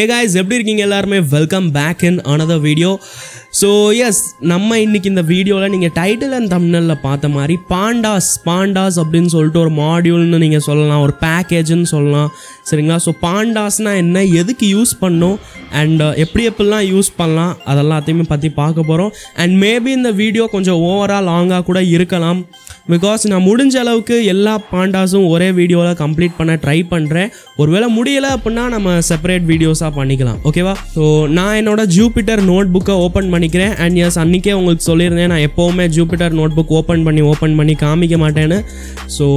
Hey guys, எப்படி இருக்கீங்க எல்லாரும்? Welcome back in another video. So yes, நம்ம இன்னைக்கு இந்த வீடியோல நீங்க டைட்டில் அண்ட் தம்ப்நெயில்ல பார்த்த மாதிரி பாண்டாஸ் அப்படினு சொல்லிட்டு ஒரு மாடியூல்னு நீங்க சொல்லலாம், ஒரு பேக்கேஜ்னு சொல்லலாம். சரிங்களா? சோ பாண்டாஸ்னா என்ன, எதுக்கு யூஸ் பண்ணோம் அண்ட் எப்படிலாம் யூஸ் பண்ணலாம் அதெல்லாத்தையுமே பத்தி பார்க்க போறோம். அண்ட் மேபி இந்த வீடியோ கொஞ்சம் ஓவரா லாங்கா கூட இருக்கலாம். பிகாஸ் நான் முடிஞ்ச அளவுக்கு எல்லா பாண்டாஸும் ஒரே வீடியோவில் கம்ப்ளீட் பண்ண ட்ரை பண்ணுறேன். ஒருவேளை முடியலை அப்படின்னா நம்ம செப்பரேட் வீடியோஸாக பண்ணிக்கலாம். ஓகேவா? ஸோ நான் என்னோட ஜூபிட்டர் நோட் புக்கை ஓப்பன் பண்ணிக்கிறேன். அண்ட் எஸ், அன்றைக்கே உங்களுக்கு சொல்லியிருந்தேன் நான் எப்போவுமே ஜூபிட்டர் நோட் புக் ஓப்பன் பண்ணி காமிக்க மாட்டேன்னு. ஸோ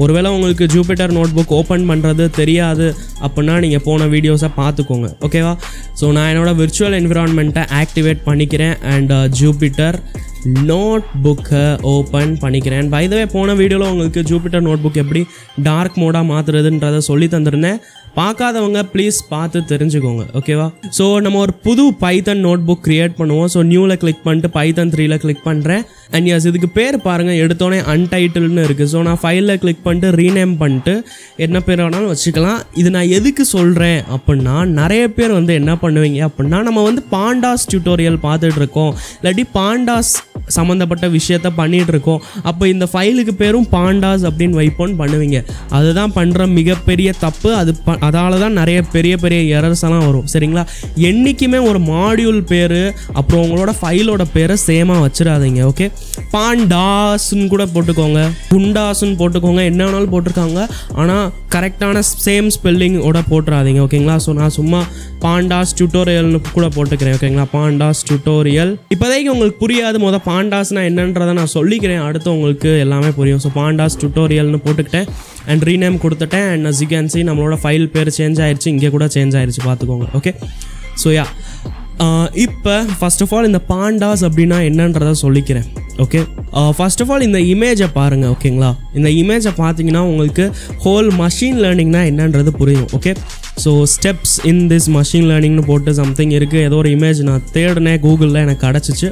ஒருவேளை உங்களுக்கு ஜூபிட்டர் நோட் புக் ஓப்பன் பண்ணுறது தெரியாது அப்படின்னா நீங்கள் போன வீடியோஸை பார்த்துக்கோங்க. ஓகேவா? ஸோ நான் என்னோட விர்ச்சுவல் என்விரான்மெண்ட்டை ஆக்டிவேட் பண்ணிக்கிறேன் அண்ட் ஜூபிட்டர் நோட் புக்கை ஓப்பன் பண்ணிக்கிறேன். பை த வே, போன வீடியோவில் உங்களுக்கு ஜூபிட்டர் நோட் புக் எப்படி டார்க் மோடாக மாற்றுறதுன்றதை சொல்லி தந்திருந்தேன். பார்க்காதவங்க ப்ளீஸ் பார்த்து தெரிஞ்சுக்கோங்க. ஓகேவா? ஸோ நம்ம ஒரு புது பைத்தன் நோட் புக் க்ரியேட் பண்ணுவோம். ஸோ நியூவில் கிளிக் பண்ணிட்டு பைத்தன் 3ல் கிளிக் பண்ணுறேன். அண்ட் எஸ், இதுக்கு பேர் பாருங்கள், எடுத்தோடனே அன்டைட்டில்னு இருக்குது. ஸோ நான் ஃபைலில் கிளிக் பண்ணிட்டு ரீநேம் பண்ணிட்டு என்ன பேர் வேணாலும் வச்சுக்கலாம். இது நான் எதுக்கு சொல்கிறேன் அப்படின்னா, நிறைய பேர் என்ன பண்ணுவீங்க அப்படின்னா, நம்ம பாண்டாஸ் டியூட்டோரியல் பார்த்துட்டு இருக்கோம், இல்லாட்டி பாண்டாஸ் சம்மந்தப்பட்ட விஷயத்த பண்ணிகிட்டு இருக்கோம், அப்போ இந்த ஃபைலுக்கு பேரும் பாண்டாஸ் அப்படின்னு வைப்போன்னு பண்ணுவீங்க. அதுதான் பண்ணுற மிகப்பெரிய தப்பு. அதால தான் நிறைய பெரிய எரர்ஸ் எல்லாம் வரும். சரிங்களா? என்றைக்குமே ஒரு மாடியூல் பேர் அப்புறம் உங்களோட ஃபைலோட பேரை சேமாக வச்சிடாதீங்க. ஓகே? பாண்டாஸ்ன்னு கூட போட்டுக்கோங்க, குண்டாஸ்ன்னு போட்டுக்கோங்க, என்ன வேணாலும் போட்டிருக்காங்க, ஆனால் கரெக்டான சேம் ஸ்பெல்லிங்கோட போட்டுறாதீங்க. ஓகேங்களா? ஸோ நான் சும்மா பாண்டாஸ் டியூட்டோரியல்னு கூட போட்டுக்கிறேன். ஓகேங்களா? பாண்டாஸ் டியூட்டோரியல். இப்போதைக்கு உங்களுக்கு புரியாது, பாண்டாஸ்னா என்னன்றதை நான் சொல்லிக்கிறேன், அடுத்து உங்களுக்கு எல்லாமே புரியும். ஸோ பாண்டாஸ் டியூட்டோரியல்னு போட்டுக்கிட்டேன் அண்ட் ரீநேம் கொடுத்துட்டேன். And as you can see நம்மளோட ஃபைல் பேர் சேஞ்ச் ஆயிடுச்சு, இங்கே கூட சேஞ்ச் ஆயிடுச்சு, பார்த்துக்கோங்க. ஓகே? ஸோ யா, இப்போ ஃபர்ஸ்ட் ஆஃப் ஆல் இந்த பாண்டாஸ் அப்படின்னா என்னன்றதை சொல்லிக்கிறேன். ஓகே? ஃபர்ஸ்ட் ஆஃப் ஆல் இந்த இமேஜை பாருங்கள். ஓகேங்களா? இந்த இமேஜை பார்த்தீங்கன்னா உங்களுக்கு ஹோல் மஷின் லேர்னிங்னா என்னன்றது புரியும். Okay? So steps in this machine லேர்னிங்னு போட்டு சம்திங் இருக்குது. ஏதோ ஒரு இமேஜ் நான் தேடினேன், கூகுளில் எனக்கு கிடச்சிச்சு.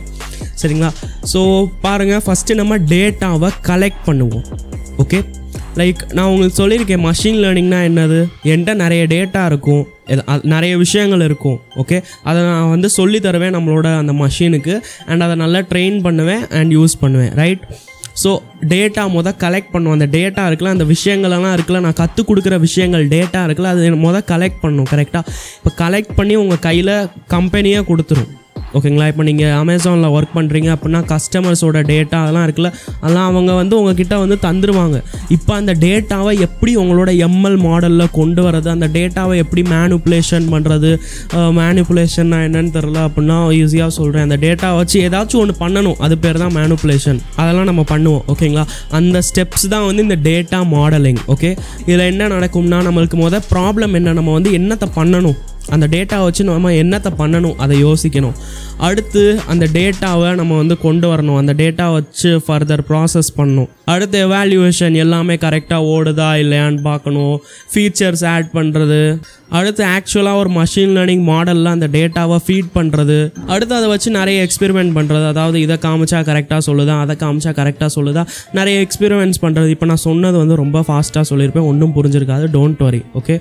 சரிங்களா? ஸோ பாருங்கள், ஃபஸ்ட்டு நம்ம டேட்டாவை கலெக்ட் பண்ணுவோம். ஓகே? லைக் நான் உங்களுக்கு சொல்லியிருக்கேன், மஷின் லேர்னிங்னா என்னது, என்கிட்ட நிறைய டேட்டா இருக்கும், நிறைய விஷயங்கள் இருக்கும். ஓகே? அதை நான் சொல்லி தருவேன் நம்மளோட அந்த மஷினுக்கு, அண்ட் அதை நல்லா ட்ரெயின் பண்ணுவேன் அண்ட் யூஸ் பண்ணுவேன். ரைட்? ஸோ டேட்டா கலெக்ட் பண்ணுவோம். அந்த டேட்டா இருக்குல்ல, அந்த விஷயங்கள்லாம் இருக்குல்ல, நான் கற்றுக் கொடுக்குற விஷயங்கள் டேட்டா இருக்குல்ல, அது கலெக்ட் பண்ணணும். கரெக்டாக? இப்போ கலெக்ட் பண்ணி உங்கள் கையில் கம்பெனியாக கொடுத்துரும். ஓகேங்களா? இப்போ நீங்கள் அமேசானில் ஒர்க் பண்ணுறீங்க அப்படின்னா கஸ்டமர்ஸோட டேட்டா அதெல்லாம் இருக்குல்ல, அதெல்லாம் அவங்க உங்ககிட்ட தந்துடுவாங்க. இப்போ அந்த டேட்டாவை எப்படி உங்களோட எம்எல் மாடலில் கொண்டு வரது, அந்த டேட்டாவை எப்படி மேனுப்புலேஷன் பண்ணுறது, மேனுப்புலேஷன்னா என்னன்னு தெரில அப்படின்னா ஈஸியாக சொல்கிறேன், அந்த டேட்டாவை வச்சு ஏதாச்சும் ஒன்று பண்ணணும், அது பேர் தான் மேனுப்புலேஷன். அதெல்லாம் நம்ம பண்ணுவோம். ஓகேங்களா? அந்த ஸ்டெப்ஸ் தான் இந்த டேட்டா மாடலிங். ஓகே? இதில் என்ன நடக்கும்னா, நம்மளுக்கு ப்ராப்ளம் என்ன, நம்ம என்னத்தை பண்ணணும், அந்த டேட்டாவை வச்சு நம்ம என்னத்தை பண்ணணும் அதை யோசிக்கணும். அடுத்து அந்த டேட்டாவை நம்ம கொண்டு வரணும், அந்த டேட்டாவை வச்சு ஃபர்தர் ப்ராசஸ் பண்ணணும். அடுத்து எவால்யூவேஷன், எல்லாமே கரெக்டாக ஓடுதா இல்லையான்னு பார்க்கணும், ஃபீச்சர்ஸ் ஆட் பண்ணுறது. அடுத்து ஆக்சுவலாக ஒரு மஷின் லேர்னிங் மாடலில் அந்த டேட்டாவை ஃபீட் பண்ணுறது. அடுத்து அதை வச்சு நிறைய எக்ஸ்பெரிமெண்ட் பண்ணுறது, அதாவது இதை காமிச்சா கரெக்டாக சொல்லுதா, அதை காமிச்சா கரெக்டாக சொல்லுதா, நிறைய எக்ஸ்பெரிமெண்ட்ஸ் பண்ணுறது. இப்போ நான் சொன்னது ரொம்ப ஃபாஸ்ட்டாக சொல்லியிருப்பேன், ஒன்றும் புரிஞ்சிருக்காது, don't worry. Okay?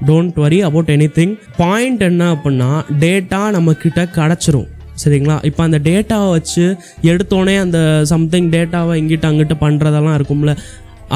Don't worry about anything. Point என்ன அப்படின்னா, டேட்டா நம்மக்கிட்ட கிடச்சிரும். சரிங்களா? இப்போ அந்த டேட்டாவை வச்சு எடுத்தோடனே அந்த சம்திங் டேட்டாவை இங்கிட்ட அங்கிட்ட பண்ணுறதெல்லாம் இருக்கும்ல,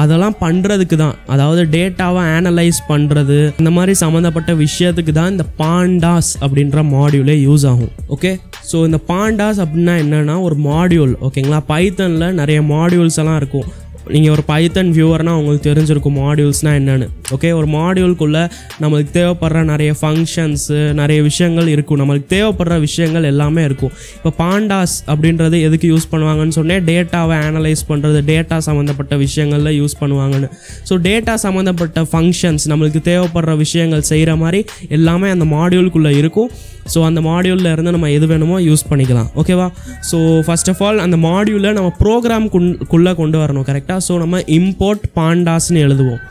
அதெல்லாம் பண்ணுறதுக்கு தான், அதாவது டேட்டாவை ஆனலைஸ் பண்ணுறது, இந்த மாதிரி சம்மந்தப்பட்ட விஷயத்துக்கு தான் இந்த பாண்டாஸ் அப்படின்ற மாடியூலே யூஸ் ஆகும். ஓகே? ஸோ இந்த பாண்டாஸ் அப்படின்னா என்னென்னா ஒரு மாடியூல். ஓகேங்களா? பைத்தனில் நிறைய மாடியூல்ஸ் எல்லாம் இருக்கும். நீங்கள் ஒரு பைத்தன் வியூவர்னால் உங்களுக்கு தெரிஞ்சிருக்கும் மாடியூல்ஸ்னால் என்னென்னு. ஓகே? ஒரு மாடியூல்குள்ளே நம்மளுக்கு தேவைப்படுற நிறைய ஃபங்க்ஷன்ஸு, நிறைய விஷயங்கள் இருக்கும், நம்மளுக்கு தேவைப்படுற விஷயங்கள் எல்லாமே இருக்கும். இப்போ பாண்டாஸ் அப்படின்றது எதுக்கு யூஸ் பண்ணுவாங்கன்னு சொன்னேன், டேட்டாவை ஆனலைஸ் பண்ணுறது, டேட்டா சம்மந்தப்பட்ட விஷயங்களில் யூஸ் பண்ணுவாங்கன்னு. ஸோ டேட்டா சம்மந்தப்பட்ட ஃபங்க்ஷன்ஸ், நம்மளுக்கு தேவைப்படுற விஷயங்கள் செய்கிற மாதிரி எல்லாமே அந்த மாடியூல்குள்ளே இருக்கும். ஸோ அந்த மாடியூலில் இருந்து நம்ம எது வேணுமோ யூஸ் பண்ணிக்கலாம். ஓகேவா? ஸோ ஃபர்ஸ்ட் ஆஃப் ஆல் அந்த மாடியூலை நம்ம ப்ரோக்ராம்குள்ளே கொண்டு வரணும். கரெக்டாக? ஸோ நம்ம இம்போர்ட் பாண்டாஸ்ன்னு எழுதுவோம்.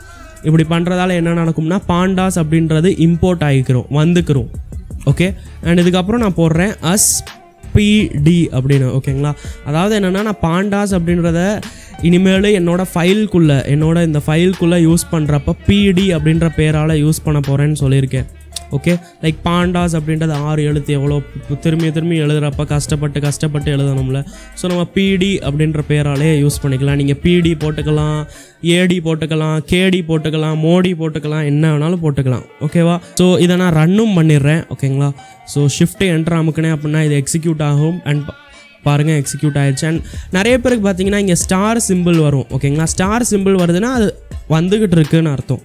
இப்படி பண்ணுறதால என்ன நடக்கும்னா, பாண்டாஸ் அப்படின்றது இம்போர்ட் வந்துக்கிறோம். ஓகே? அண்ட் இதுக்கப்புறம் நான் போடுறேன் SPD அப்படின்னு. ஓகேங்களா? அதாவது என்னென்னா, நான் பாண்டாஸ் அப்படின்றத இனிமேல் என்னோட ஃபைல்குள்ளே, இந்த ஃபைல்குள்ளே யூஸ் பண்ணுறப்ப PD அப்படின்ற பேரால் யூஸ் பண்ண போகிறேன்னு சொல்லியிருக்கேன். ஓகே லைக் பாண்டாஸ் அப்படின்றது 6 எழுத்து எவ்வளோ திரும்பி எழுதுகிறப்ப கஷ்டப்பட்டு எழுதணும்ல. ஸோ நம்ம பிடி அப்படின்ற பேராலே யூஸ் பண்ணிக்கலாம். நீங்கள் பிடி போட்டுக்கலாம், ஏடி போட்டுக்கலாம், கேடி போட்டுக்கலாம், மோடி போட்டுக்கலாம், என்ன வேணாலும் போட்டுக்கலாம். ஓகேவா? ஸோ இதை நான் ரன்னும் பண்ணிடுறேன். ஓகேங்களா? ஸோ ஷிஃப்ட்டு என்டர் அமுக்கினேன் அப்படின்னா இது எக்ஸிக்யூட் ஆகும். அண்ட் பாருங்கள் எக்ஸிக்யூட் ஆயிடுச்சு. அண்ட் நிறைய பேருக்கு பார்த்தீங்கன்னா இங்கே ஸ்டார் சிம்பிள் வரும். ஓகேங்களா? ஸ்டார் சிம்பிள் வருதுன்னா அது வந்துக்கிட்டு இருக்குன்னு அர்த்தம்.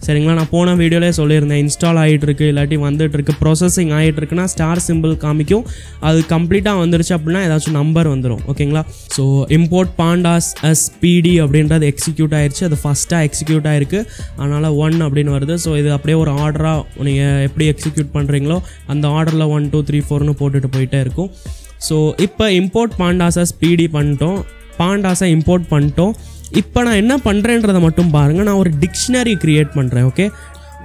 சரிங்களா? நான் போன வீடியோலேயே சொல்லியிருந்தேன், இன்ஸ்டால் ஆகிட்டுருக்கு இல்லாட்டி வந்துட்டுருக்கு, ப்ராசஸிங் ஆகிட்டுருக்குன்னா ஸ்டார் சிம்பிள் காமிக்கும். அது கம்ப்ளீட்டாக வந்துருச்சு அப்படின்னா ஏதாச்சும் நம்பர் வந்துடும். ஓகேங்களா? ஸோ இம்போர்ட் பாண்டாஸ் அஸ் பிடி அப்படின்றது எக்ஸிக்யூட் ஆயிடுச்சு. அது ஃபஸ்ட்டாக எக்ஸிக்யூட் ஆகிருக்கு, அதனால் 1 அப்படின்னு வருது. ஸோ இது அப்படியே ஒரு ஆர்டராக நீங்கள் எப்படி எக்ஸிக்யூட் பண்ணுறீங்களோ அந்த ஆர்டரில் 1 2 3 4ன்னு போட்டுட்டு போயிட்டே இருக்கும். ஸோ இப்போ இம்போர்ட் பாண்டாஸை பிடி பண்ணிட்டோம், பாண்டாஸை இம்போர்ட் பண்ணிட்டோம். இப்போ நான் என்ன பண்ணுறேன்றதை மட்டும் பாருங்கள். நான் ஒரு டிக்ஷனரி க்ரியேட் பண்ணுறேன். ஓகே,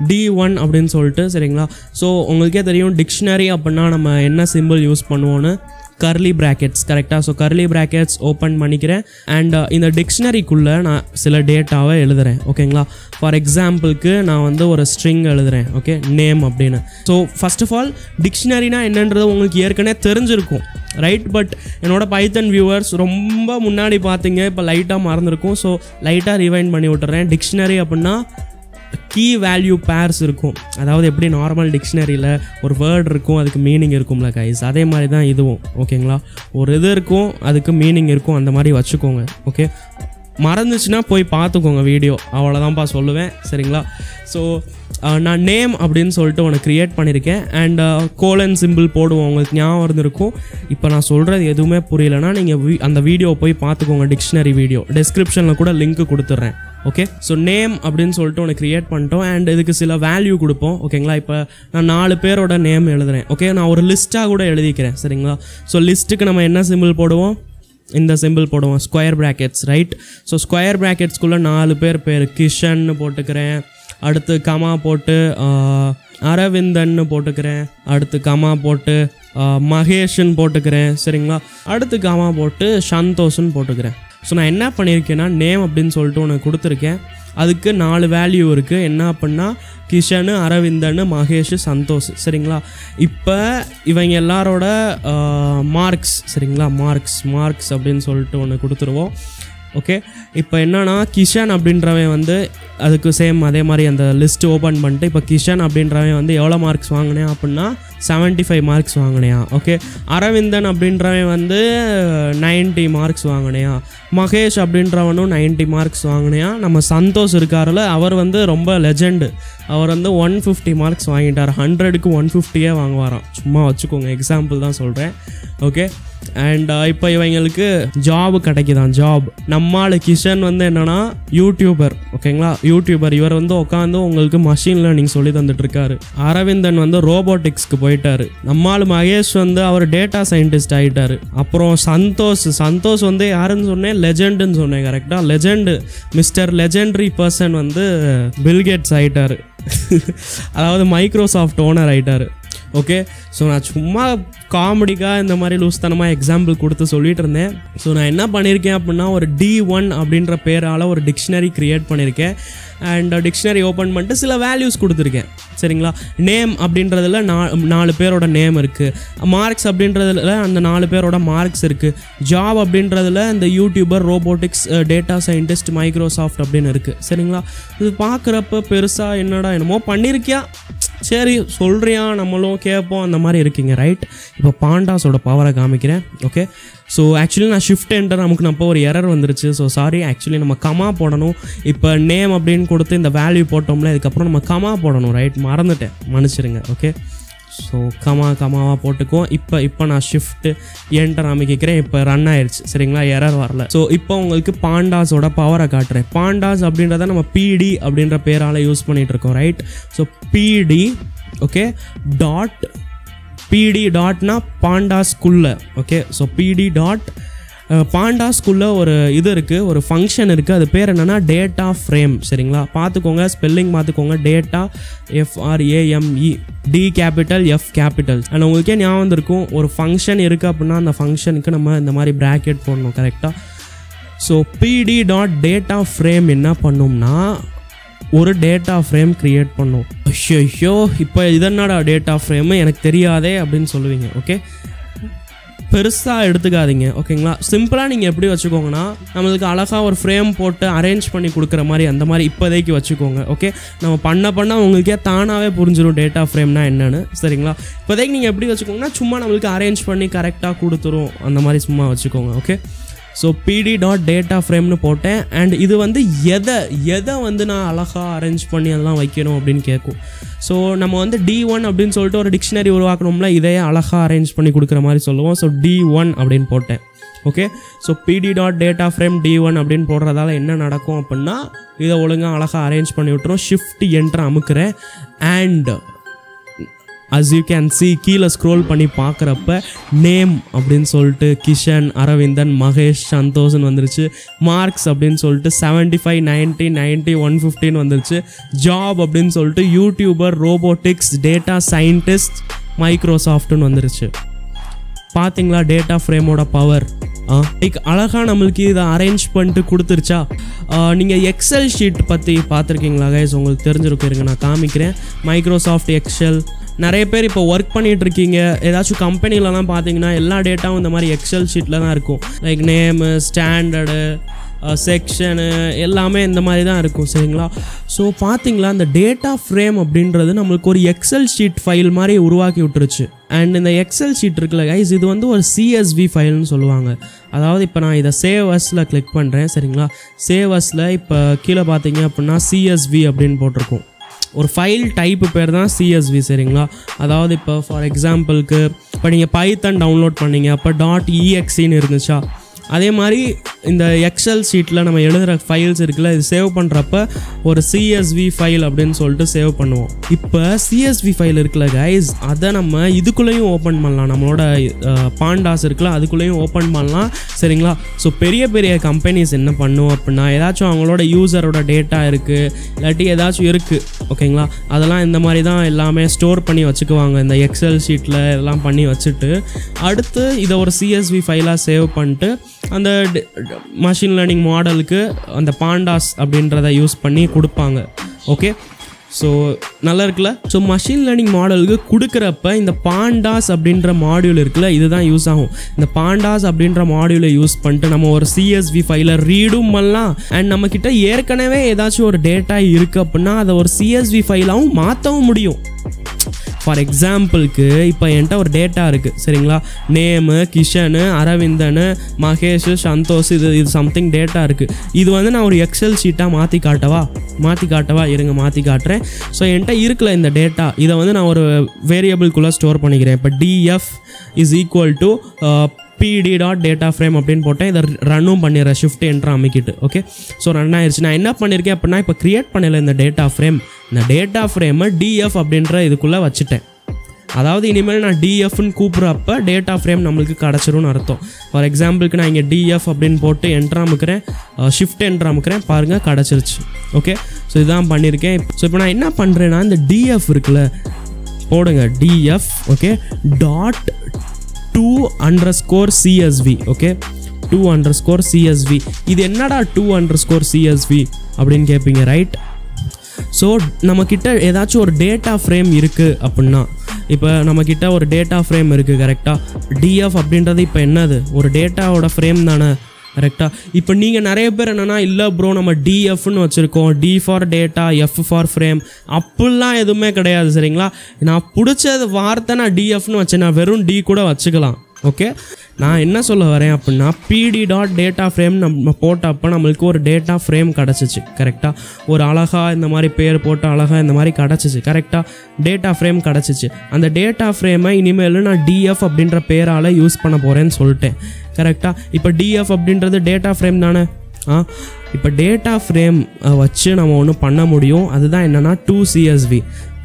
D1 அப்படின்னு சொல்லிட்டு. சரிங்களா? ஸோ உங்களுக்கே தெரியும் டிக்ஷனரி அப்படின்னா நம்ம என்ன சிம்பிள் யூஸ் பண்ணுவோன்னு, கர்லி ப்ராக்கெட்ஸ். கரெக்டாக? ஸோ கர்லி ப்ராக்கெட்ஸ் ஓப்பன் பண்ணிக்கிறேன். அண்ட் இந்த டிக்ஷனரிக்குள்ளே நான் சில டேட்டாவை எழுதுகிறேன். ஓகேங்களா? ஃபார் எக்ஸாம்பிளுக்கு நான் வந்து ஒரு ஸ்ட்ரிங் எழுதுகிறேன். ஓகே, நேம் அப்படின்னு. ஸோ ஃபர்ஸ்ட் ஆஃப் ஆல் டிக்ஷனரினா என்னன்றது உங்களுக்கு ஏற்கனவே தெரிஞ்சிருக்கும், ரைட்? பட் என்னோட பைத்தன் வியூவர்ஸ் ரொம்ப முன்னாடி பார்த்தீங்க, இப்போ லைட்டாக மறந்துருக்கும். ஸோ லைட்டாக ரிவைண்ட் பண்ணி விட்டுறேன். டிக்ஷனரி அப்படின்னா கீ வேல்யூ பேர்ஸ் இருக்கும். அதாவது எப்படி நார்மல் டிக்ஷனரியில் ஒரு வேர்டு இருக்கும், அதுக்கு மீனிங் இருக்கும்ல கைஸ், அதே மாதிரி தான் இதுவும். ஓகேங்களா? ஒரு இது இருக்கும், அதுக்கு மீனிங் இருக்கும், அந்த மாதிரி வச்சுக்கோங்க. ஓகே, மறந்துச்சுன்னா போய் பார்த்துக்கோங்க வீடியோ, அவ்வளோதான்ப்பா சொல்லுவேன். சரிங்களா? ஸோ நான் நேம் அப்படின்னு சொல்லிட்டு ஒன்று க்ரியேட் பண்ணியிருக்கேன். அண்ட் கோலன் சிம்பிள் போடுவோம், உங்களுக்கு ஞாபகம் இருந்திருக்கும். இப்போ நான் சொல்கிறது எதுவுமே புரியலைன்னா நீங்கள் அந்த வீடியோவை போய் பார்த்துக்கோங்க, டிக்ஷனரி வீடியோ டிஸ்கிரிப்ஷனில் கூட லிங்க் கொடுத்துட்றேன். ஓகே, ஸோ நேம் அப்படின்னு சொல்லிட்டு ஒன்று க்ரியேட் பண்ணிட்டோம். அண்ட் இதுக்கு சில வேல்யூ கொடுப்போம். ஓகேங்களா? இப்போ நான் 4 பேரோட நேம் எழுதுறேன். ஓகே, நான் ஒரு லிஸ்ட்டாக கூட எழுதிக்கிறேன். சரிங்களா? ஸோ லிஸ்ட்டுக்கு நம்ம என்ன சிம்பிள் போடுவோம்? இந்த சிம்பிள் போடுவோம், square brackets, right? So square ப்ராக்கெட்ஸ்குள்ளே 4 பேர் கிஷன்னு போட்டுக்கிறேன். அடுத்து கமா போட்டு அரவிந்தன்னு போட்டுக்கிறேன். அடுத்து கமா போட்டு மகேஷன் போட்டுக்கிறேன். சரிங்களா? அடுத்து கமா போட்டு சந்தோஷன்னு போட்டுக்கிறேன். ஸோ நான் என்ன பண்ணியிருக்கேன்னா நேம் அப்படின்னு சொல்லிட்டு ஒன்று கொடுத்துருக்கேன். அதுக்கு 4 வேல்யூ இருக்குது. என்ன அப்படின்னா கிஷனு, அரவிந்தன்னு, மகேஷ், சந்தோஷ். சரிங்களா? இப்போ இவங்க எல்லாரோட மார்க்ஸ். சரிங்களா? மார்க்ஸ் அப்படின்னு சொல்லிட்டு ஒன்று கொடுத்துருவோம். ஓகே, இப்போ என்னன்னா கிஷன் அப்படின்றவன் வந்து அதுக்கு சேம் அதே மாதிரி அந்த லிஸ்ட்டு ஓப்பன் பண்ணிட்டு இப்போ கிஷன் அப்படின்றவன் வந்து எவ்வளோ மார்க்ஸ் வாங்கினேன் அப்படின்னா 75 மார்க்ஸ் வாங்கினேன். ஓகே, அரவிந்தன் அப்படின்றவன் வந்து 90 மார்க்ஸ் வாங்கினேன். மகேஷ் அப்படின்றவனும் 90 மார்க்ஸ் வாங்கினேன். நம்ம சந்தோஷ் இருக்காருல, அவர் வந்து ரொம்ப லெஜெண்டு. அவர் வந்து 150 மார்க்ஸ் வாங்கிட்டார். 100க்கு 150 வாங்குவாராம். சும்மா வச்சுக்கோங்க, எக்ஸாம்பிள் தான் சொல்கிறேன். ஓகே, அண்ட் இப்போ இவங்களுக்கு ஜாப் கிடைக்குதான். ஜாப் நம்மால் கிஷன் வந்து என்னன்னா யூடியூபர். ஓகேங்களா? யூடியூபர். இவர் வந்து உட்காந்து உங்களுக்கு மஷின் லேர்னிங் சொல்லி தந்துட்டுருக்காரு. அரவிந்தன் வந்து ரோபோட்டிக்ஸ்க்கு போயிட்டாரு. நம்மால் மகேஷ் வந்து அவர் டேட்டா சயின்டிஸ்ட் ஆகிட்டாரு. அப்புறம் சந்தோஷ் வந்து யாருன்னு சொன்னேன்? லெஜெண்டுன்னு சொன்னேன். கரெக்டாக? லெஜெண்டு, மிஸ்டர் லெஜெண்டரி பர்சன் வந்து பில்கேட்ஸ் ஆகிட்டாரு. அதாவது மைக்ரோசாஃப்ட் ஓனர் ஆகிட்டாரு. ஓகே, ஸோ நான் சும்மா காமெடிக்காக இந்த மாதிரி லூஸ்தனமாக எக்ஸாம்பிள் கொடுத்து சொல்லிட்டு இருந்தேன். ஸோ நான் என்ன பண்ணியிருக்கேன் அப்படின்னா ஒரு D1 அப்படின்ற பேரால் ஒரு டிக்ஷனரி க்ரியேட் பண்ணியிருக்கேன். அண்ட் டிக்ஷனரி ஓப்பன் பண்ணிட்டு சில வேல்யூஸ் கொடுத்துருக்கேன். சரிங்களா? நேம் அப்படின்றதுல 4 பேரோட நேம் இருக்குது. மார்க்ஸ் அப்படின்றதுல அந்த 4 பேரோட மார்க்ஸ் இருக்குது. ஜாப் அப்படின்றதுல இந்த YouTuber, robotics, data scientist, Microsoft அப்படின்னு இருக்குது. சரிங்களா? இது பார்க்குறப்ப பெருசாக என்னமோ பண்ணியிருக்கியா, சரி சொல்கிறியா, நம்மளும் கேட்போம், அந்த மாதிரி இருக்கீங்க, ரைட்? இப்போ பாண்டாஸோட பவரை காமிக்கிறேன். ஓகே, ஸோ ஆக்சுவலி நான் ஷிஃப்ட் என்டர் நமக்கு அப்போ ஒரு எரர் வந்துருச்சு. ஸோ சாரி, ஆக்சுவலி நம்ம கமா போடணும். இப்போ நேம் அப்படின்னு கொடுத்து இந்த வேல்யூ போட்டோம்ல, இதுக்கப்புறம் நம்ம கமா போடணும், ரைட்? மறந்துட்டேன், மன்னிச்சிருங்க. ஓகே, ஸோ கமாவாக போட்டுக்குவோம். இப்போ நான் ஷிஃப்ட் என்டர் அமைக்கிறேன். இப்போ ரன் ஆயிடுச்சு. சரிங்களா? எரர் வரல. ஸோ இப்போ உங்களுக்கு பாண்டாஸோட பவரை காட்டுறேன். பாண்டாஸ் அப்படின்றத நம்ம பிடி அப்படின்ற பேரால் யூஸ் பண்ணிகிட்டு இருக்கோம், ரைட்? ஸோ பிடி, ஓகே, பிடி டாட்னா பாண்டாஸ்குள்ள. ஓகே, ஸோ பிடி டாட் பாண்டாஸ்குள்ளே ஒரு இது இருக்குது, ஒரு ஃபங்க்ஷன் இருக்குது. அது பேர் என்னென்னா டேட்டா ஃப்ரேம். சரிங்களா? பார்த்துக்கோங்க, ஸ்பெல்லிங் பார்த்துக்கோங்க. Data FRAME, D capital F capital. And உங்களுக்கே ஞாபகம் இருக்கும், ஒரு ஃபங்க்ஷன் இருக்குது அப்படின்னா அந்த ஃபங்க்ஷனுக்கு நம்ம இந்த மாதிரி ப்ராக்கெட் போடணும். கரெக்டாக? So PD dot data frame என்ன பண்ணோம்னா ஒரு டேட்டா ஃப்ரேம் க்ரியேட் பண்ணும். ஐயோ இப்போ இதனடா டேட்டா ஃப்ரேமு எனக்கு தெரியாதே அப்படின்னு சொல்லுவீங்க. ஓகே, பெருசாக எடுத்துக்காதீங்க. ஓகேங்களா, சிம்பிளாக நீங்கள் எப்படி வச்சுக்கோங்கன்னா, நம்மளுக்கு அழகாக ஒரு ஃப்ரேம் போட்டு அரேஞ்ச் பண்ணி கொடுக்குற மாதிரி அந்த மாதிரி இப்போதைக்கு வச்சுக்கோங்க. ஓகே, நம்ம பண்ண உங்களுக்கே தானாகவே புரிஞ்சிடும் டேட்டா ஃப்ரேம்னா என்னென்னு. சரிங்களா, இப்போதைக்கு நீங்கள் எப்படி வச்சுக்கோங்கன்னா, சும்மா நம்மளுக்கு அரேஞ்ச் பண்ணி கரெக்டாக கொடுத்துரும் அந்த மாதிரி சும்மா வச்சுக்கோங்க. ஓகே, ஸோ pd.dataframe போட்டேன். அண்ட் இது வந்து எதை வந்து நான் அழகாக அரேஞ்ச் பண்ணி அதெல்லாம் வைக்கணும் அப்படின்னு கேட்கும். ஸோ நம்ம வந்து D1 அப்படின்னு சொல்லிட்டு ஒரு டிக்ஷனரி உருவாக்கணும்ல, இதையே அழகாக அரேஞ்ச் பண்ணி கொடுக்குற மாதிரி சொல்லுவோம். ஸோ D1 அப்படின்னு போட்டேன். ஓகே, ஸோ pd.dataframe D1 அப்படின்னு போடுறதால என்ன நடக்கும் அப்படின்னா, இதை ஒழுங்காக அழகாக அரேஞ்ச் பண்ணி விட்டுரும். ஷிஃப்ட் என்டர் அமுக்கிறேன். And as you can see கீழே ஸ்க்ரோல் பண்ணி பார்க்குறப்ப நேம் அப்படின்னு சொல்லிட்டு கிஷன், அரவிந்தன், மகேஷ், சந்தோஷன் வந்துருச்சு. மார்க்ஸ் அப்படின்னு சொல்லிட்டு 75, 90, 90, 115 வந்துருச்சு. ஜாப் அப்படின்னு சொல்லிட்டு யூடியூபர், ரோபோட்டிக்ஸ், டேட்டா சயின்டிஸ்ட், மைக்ரோசாஃப்ட்னு வந்துருச்சு. பார்த்தீங்களா டேட்டா ஃப்ரேமோட பவர்? அழகாக நம்மளுக்கு இதை அரேஞ்ச் பண்ணிட்டு கொடுத்துருச்சா. நீங்கள் எக்ஸல் ஷீட் பற்றி பார்த்துருக்கீங்களா கைஸ்? உங்களுக்கு தெரிஞ்சிருக்கும், இருங்க நான் காமிக்கிறேன். மைக்ரோசாஃப்ட் எக்ஸல் நிறைய பேர் இப்போ ஒர்க் பண்ணிகிட்டு இருக்கீங்க. ஏதாச்சும் கம்பெனிலலாம் பார்த்தீங்கன்னா எல்லா டேட்டாவும் இந்த மாதிரி எக்ஸல் ஷீட்டில் தான் இருக்கும். லைக் நேமு, ஸ்டாண்டர்டு, செக்ஷனு எல்லாமே இந்த மாதிரி தான் இருக்கும். சரிங்களா, ஸோ பார்த்தீங்களா இந்த டேட்டா ஃப்ரேம் அப்படின்றது நம்மளுக்கு ஒரு எக்ஸல் ஷீட் ஃபைல் மாதிரி உருவாக்கி விட்டுருச்சு. அண்ட் இந்த எக்ஸல் ஷீட் இருக்குல்ல கைஸ், இது வந்து ஒரு CSV ஃபைல்னு சொல்லுவாங்க. அதாவது இப்போ நான் இதை சேவ் அஸில் கிளிக் பண்ணுறேன். சரிங்களா, சேவ் அஸில் இப்போ கீழே பார்த்தீங்க அப்படின்னா CSV அப்படின்னு போட்டிருக்கும். ஒரு ஃபைல் டைப்பு பேர் தான் CSV. சரிங்களா, அதாவது இப்போ ஃபார் எக்ஸாம்பிளுக்கு இப்போ நீங்கள் பைத்தன் டவுன்லோட் பண்ணீங்க, அப்போ .exe இருந்துச்சா, அதே மாதிரி இந்த எக்ஸல் ஷீட்டில் நம்ம எழுதுகிற ஃபைல்ஸ் இருக்குல்ல, இது சேவ் பண்ணுறப்ப ஒரு CSV ஃபைல் அப்படின்னு சொல்லிட்டு சேவ் பண்ணுவோம். இப்போ CSV ஃபைல் இருக்குல்ல கைஸ், அதை நம்ம இதுக்குள்ளேயும் ஓப்பன் பண்ணலாம். நம்மளோட பாண்டாஸ் இருக்குல்ல, அதுக்குள்ளேயும் ஓப்பன் பண்ணலாம். சரிங்களா, ஸோ பெரிய பெரிய கம்பெனிஸ் என்ன பண்ணுவோம் அப்படின்னா, ஏதாச்சும் அவங்களோட யூசரோட டேட்டா இருக்குது, இல்லாட்டி ஏதாச்சும் இருக்குது. ஓகேங்களா, அதெல்லாம் இந்த மாதிரி தான் எல்லாமே ஸ்டோர் பண்ணி வச்சுக்குவாங்க இந்த எக்ஸல் ஷீட்டில். இதெல்லாம் பண்ணி வச்சுட்டு அடுத்து இதை ஒரு CSV ஃபைலாக சேவ் பண்ணிட்டு அந்த மஷின் லேர்னிங் மாடலுக்கு அந்த பாண்டாஸ் அப்படின்றத யூஸ் பண்ணி கொடுப்பாங்க. ஓகே, ஸோ நல்லா இருக்குல்ல. ஸோ மஷின் லேர்னிங் மாடலுக்கு கொடுக்குறப்ப இந்த பாண்டாஸ் அப்படின்ற மாடியூல் இருக்குல்ல, இதுதான் யூஸ் ஆகும். இந்த பாண்டாஸ் அப்படின்ற மாடியூலை யூஸ் பண்ணிட்டு நம்ம ஒரு CSV ஃபைலை ரீடும் பண்ணலாம். அண்ட் நம்மக்கிட்ட ஏற்கனவே ஏதாச்சும் ஒரு டேட்டா இருக்குது அப்படின்னா அதை ஒரு CSV ஃபைலாகவும் மாற்றவும் முடியும். ஃபார் எக்ஸாம்பிளுக்கு இப்போ என்கிட்ட ஒரு டேட்டா இருக்குது. சரிங்களா, நேமு, கிஷனு, அரவிந்தனு, மகேஷ், சந்தோஷ், இது சம்திங் டேட்டா இருக்குது. இது வந்து நான் ஒரு எக்ஸல் ஷீட்டாக மாற்றி காட்டவா இருங்க மாற்றி காட்டுறேன். ஸோ என்கிட்ட இருக்குல்ல இந்த டேட்டா, இதை வந்து நான் ஒரு வேரியபிள்குள்ளே ஸ்டோர் பண்ணிக்கிறேன். இப்போ DF is equal to pd.dataframe அப்படின்னு போட்டேன். இதை ரன்னும் பண்ணிடுறேன், ஷிஃப்ட் என்ட்ரு அமைக்கிட்டு. ஓகே, ஸோ ரன் ஆயிடுச்சு. நான் என்ன பண்ணியிருக்கேன் அப்படின்னா, இப்போ க்ரியேட் பண்ணல இந்த டேட்டா ஃப்ரேம். இந்த டேட்டா ஃப்ரேமை DF அப்படின்ற இதுக்குள்ளே வச்சுட்டேன். அதாவது இனிமேல் நான் DFன்னு கூப்பிட்றப்ப டேட்டா ஃப்ரேம் நம்மளுக்கு கிடச்சிரும்னு அர்த்தம். ஃபார் எக்ஸாம்பிளுக்கு நான் இங்கே DF அப்படின்னு போட்டு என்ட்ரு அமுக்கிறேன், ஷிஃப்ட் என்ட்ரு அமுக்கிறேன், பாருங்கள் கிடச்சிருச்சு. ஓகே, ஸோ இதுதான் பண்ணியிருக்கேன். ஸோ இப்போ நான் என்ன பண்ணுறேன்னா, இந்த DF இருக்குல்ல, போடுங்க DF. Okay, .2_CSV. Okay, 2_CSV. இது என்னடா 2_CSV அப்படின்னு கேட்பீங்க, ரைட்? ஸோ நம்மக்கிட்ட ஏதாச்சும் ஒரு டேட்டா ஃப்ரேம் இருக்குது அப்படின்னா, இப்போ நம்மக்கிட்ட ஒரு டேட்டா ஃப்ரேம் இருக்குது கரெக்டாக. DF அப்படின்றது இப்போ என்னது, ஒரு டேட்டாவோட ஃப்ரேம் தானே, கரெக்டாக? இப்போ நீங்கள் நிறைய பேர் என்னென்னா, இல்லை ப்ரோ நம்ம DFன்னு வச்சுருக்கோம், D for data, F for frame, அப்படிலாம் எதுவுமே கிடையாது. சரிங்களா, நான் பிடிச்ச வார்த்தை நான் DFன்னு வச்சேன், நான் வெறும் D கூட வச்சுக்கலாம். ஓகே, நான் என்ன சொல்ல வரேன் அப்படின்னா, pd.dataframe நம்ம போட்டப்போ நம்மளுக்கு ஒரு டேட்டா ஃப்ரேம் கிடச்சிச்சு. கரெக்டாக, ஒரு அழகாக இந்த மாதிரி பேர் போட்டு அழகாக இந்த மாதிரி கிடச்சிச்சு. கரெக்டாக, டேட்டா ஃப்ரேம் கிடச்சிச்சு. அந்த டேட்டா ஃப்ரேமை இனிமேல் நான் DF அப்படின்ற பேரால் யூஸ் பண்ண போகிறேன்னு சொல்லிட்டேன். கரெக்டாக, இப்போ DF அப்படின்றது டேட்டா ஃப்ரேம் தானே. இப்போ டேட்டா ஃப்ரேம் வச்சு நம்ம ஒன்று பண்ண முடியும். அதுதான் என்னென்னா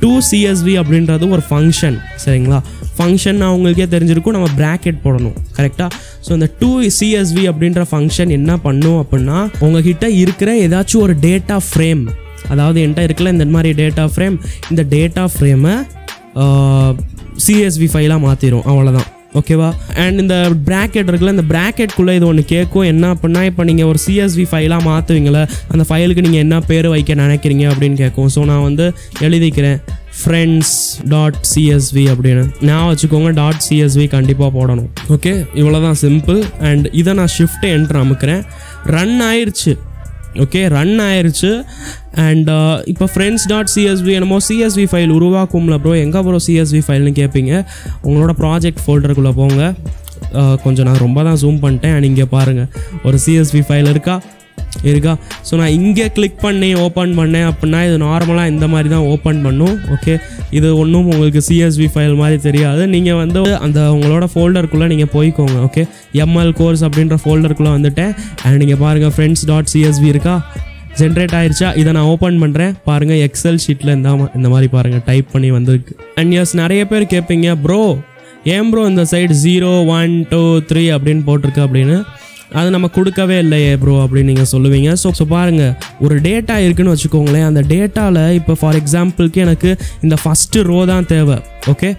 2CSV அப்படின்றது ஒரு ஃபங்க்ஷன். சரிங்களா, ஃபங்க்ஷன் அவங்களுக்கே தெரிஞ்சிருக்கும், நம்ம ப்ராக்கெட் போடணும். கரெக்டாக, ஸோ இந்த 2CSV அப்படின்ற ஃபங்க்ஷன் என்ன பண்ணும் அப்படின்னா, உங்ககிட்ட இருக்கிற ஏதாச்சும் ஒரு டேட்டா ஃப்ரேம், அதாவது என்கிட்ட இருக்கல இந்த மாதிரி டேட்டா ஃப்ரேம், இந்த டேட்டா ஃப்ரேமை CSV ஃபைலாக மாற்றிடும். அவ்வளோதான். ஓகேவா. அண்ட் இந்த ப்ராக்கெட் இருக்குல்ல, இந்த ப்ராக்கெட்குள்ளே இது ஒன்று கேட்கும். என்ன அப்படின்னா, இப்போ நீங்கள் ஒரு CSV ஃபைலாக மாற்றுவீங்களே, அந்த ஃபைலுக்கு நீங்கள் என்ன பேர் வைக்க நினைக்கிறீங்க அப்படின்னு கேட்கும். ஸோ நான் வந்து எழுதிக்கிறேன் friends.csv அப்படின்னு. நான் வச்சுக்கோங்க .csv கண்டிப்பாக போடணும். ஓகே, இவ்வளோதான் சிம்பிள். அண்ட் இதை நான் ஷிஃப்ட் என்ட்ரு அமுக்கிறேன். ரன் ஆயிடுச்சு. ஓகே, ரன் ஆயிடுச்சு. அண்ட் இப்போ friends.csv என்னமோ CSV ஃபைல் உருவாக்கும்ல ப்ரோ, எங்கே ப்ரோ CSV ஃபைல்னு கேட்பீங்க. உங்களோட ப்ராஜெக்ட் ஃபோல்டருக்குள்ளே போங்க. கொஞ்சம் நான் ரொம்ப தான் ஜூம் பண்ணிட்டேன். அண்ட் இங்கே பாருங்கள், ஒரு CSV ஃபைல் இருக்கா. ஸோ நான் இங்கே கிளிக் பண்ணி ஓப்பன் பண்ணேன் அப்படின்னா இது நார்மலாக இந்த மாதிரி தான் ஓப்பன் பண்ணும். ஓகே, இது ஒன்றும் உங்களுக்கு CSV ஃபைல் மாதிரி தெரியாது. நீங்கள் வந்து அந்த உங்களோட ஃபோல்டருக்குள்ளே நீங்கள் போய்க்கோங்க. ஓகே, ML கோர்ஸ் அப்படின்ற ஃபோல்டருக்குள்ளே வந்துட்டேன். அண்ட் நீங்கள் பாருங்கள் friends.csv இருக்கா, ஜென்ரேட் ஆயிடுச்சா. இதை நான் ஓப்பன் பண்ணுறேன். பாருங்கள், எக்ஸல் ஷீட்டில் இந்த மாதிரி பாருங்கள் டைப் பண்ணி வந்திருக்கு. அண்ட் எஸ், நிறைய பேர் கேட்பீங்க, ப்ரோ ஏன் ப்ரோ இந்த சைடு 0 1 2 3 அப்படின்னு போட்டிருக்கு அப்படின்னு. அது நம்ம கொடுக்கவே இல்லையே ப்ரோ அப்படின்னு நீங்கள் சொல்லுவீங்க. ஸோ பாருங்கள், ஒரு டேட்டா இருக்குதுன்னு வச்சுக்கோங்களேன். அந்த டேட்டாவில் இப்போ ஃபார் எக்ஸாம்பிளுக்கு எனக்கு இந்த ஃபஸ்ட்டு ரோ தான் தேவை. ஓகே,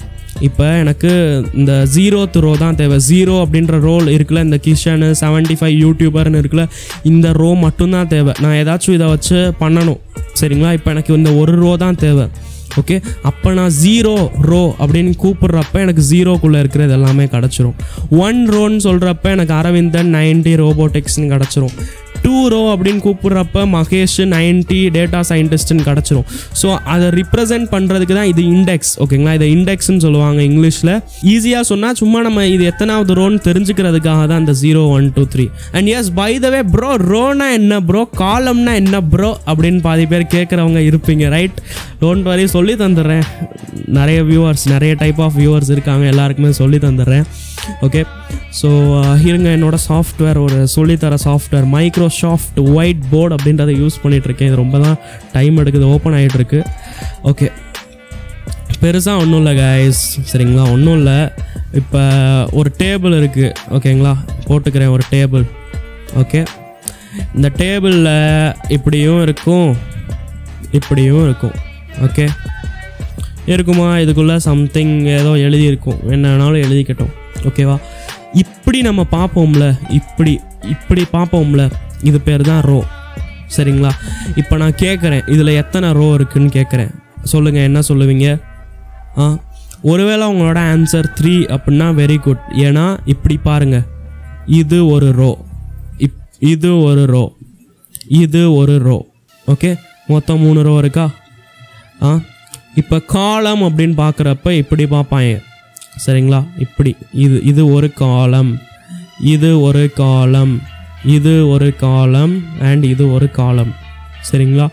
இப்போ எனக்கு இந்த 0th ரோ தான் தேவை. 0 அப்படின்ற ரோல் இருக்குல்ல, இந்த கிஷனு 75 யூடியூபர்னு இருக்குல்ல, இந்த ரோ மட்டும்தான் தேவை. நான் ஏதாச்சும் இதை வச்சு பண்ணணும், சரிங்களா. இப்போ எனக்கு இந்த ஒரு ரோ தான் தேவை. ஓகே, அப்போ நான் 0 ரோ அப்படின்னு கூப்பிட்றப்ப எனக்கு 0க்குள்ளே இருக்கிறது எல்லாமே கிடச்சிரும். 1 ரோன்னு சொல்கிறப்ப எனக்கு அரவிந்தன் 90 ரோபோட்டிக்ஸ்னு கிடச்சிரும். 2 ரோ அப்படின்னு கூப்பிட்றப்ப மகேஷ் 90 டேட்டா சயின்டிஸ்ட்னு கிடச்சிரும். ஸோ அதை ரிப்ரசென்ட் பண்ணுறதுக்கு தான் இது இண்டெக்ஸ். ஓகேங்களா, இதை இண்டெக்ஸ்ன்னு சொல்லுவாங்க இங்கிலீஷில். ஈஸியாக சொன்னால் சும்மா நம்ம இது எத்தனாவது ரோன்னு தெரிஞ்சுக்கிறதுக்காக தான் இந்த 0 1 2 3. And yes, by the way bro, ரோனா என்ன ப்ரோ, காலம்னா என்ன ப்ரோ அப்படின்னு பாதி பேர் கேட்குறவங்க இருப்பீங்க. ரைட், டோன்ட் வரி, சொல்லி தந்துடுறேன். நிறைய வியூவர்ஸ், நிறைய டைப் ஆஃப் வியூவர்ஸ் இருக்காங்க, எல்லாருக்குமே சொல்லி தந்துடுறேன். ஓகே, ஸோ இருங்க, என்னோடய சாஃப்ட்வேர், ஒரு சொல்லித்தர சாஃப்ட்வேர் மைக்ரோசாஃப்ட் ஒயிட் போர்டு அப்படின்றத யூஸ் பண்ணிகிட்ருக்கேன். இது ரொம்ப தான் டைம் எடுக்குது, ஓப்பன் ஆகிட்டுருக்கு. ஓகே, பெருசாக ஒன்றும் இல்லை கைஸ், சரிங்களா, ஒன்றும் இல்லை. இப்போ ஒரு டேபிள் இருக்குது. ஓகேங்களா, போட்டுக்கிறேன் ஒரு டேபிள். ஓகே, இந்த டேபிளில் இப்படியும் இருக்கும், இப்படியும் இருக்கும். ஓகே, இருக்குமா, இதுக்குள்ளே சம்திங் ஏதோ எழுதியிருக்கும், என்னன்னாலும் எழுதிக்கட்டும். ஓகேவா, இப்படி நம்ம பார்ப்போம்ல, இப்படி பார்ப்போம்ல, இது பேர் தான் ரோ, சரிங்களா. இப்போ நான் கேட்குறேன், இதில் எத்தனை ரோ இருக்குதுன்னு கேட்குறேன். சொல்லுங்கள், என்ன சொல்லுவீங்க? ஒருவேளை உங்களோட ஆன்சர் 3 அப்படின்னா வெரி குட். ஏன்னா இப்படி பாருங்கள், இது ஒரு ரோ, இது ஒரு ரோ, இது ஒரு ரோ. ஓகே, மொத்தம் 3 ரோ இருக்கா. இப்போ காலம் அப்படின்னு பார்க்குறப்ப இப்படி பார்ப்பாங்க, சரிங்களா. இப்படி இது ஒரு காலம், இது ஒரு காலம், இது ஒரு காலம், அண்ட் இது ஒரு காலம், சரிங்களா.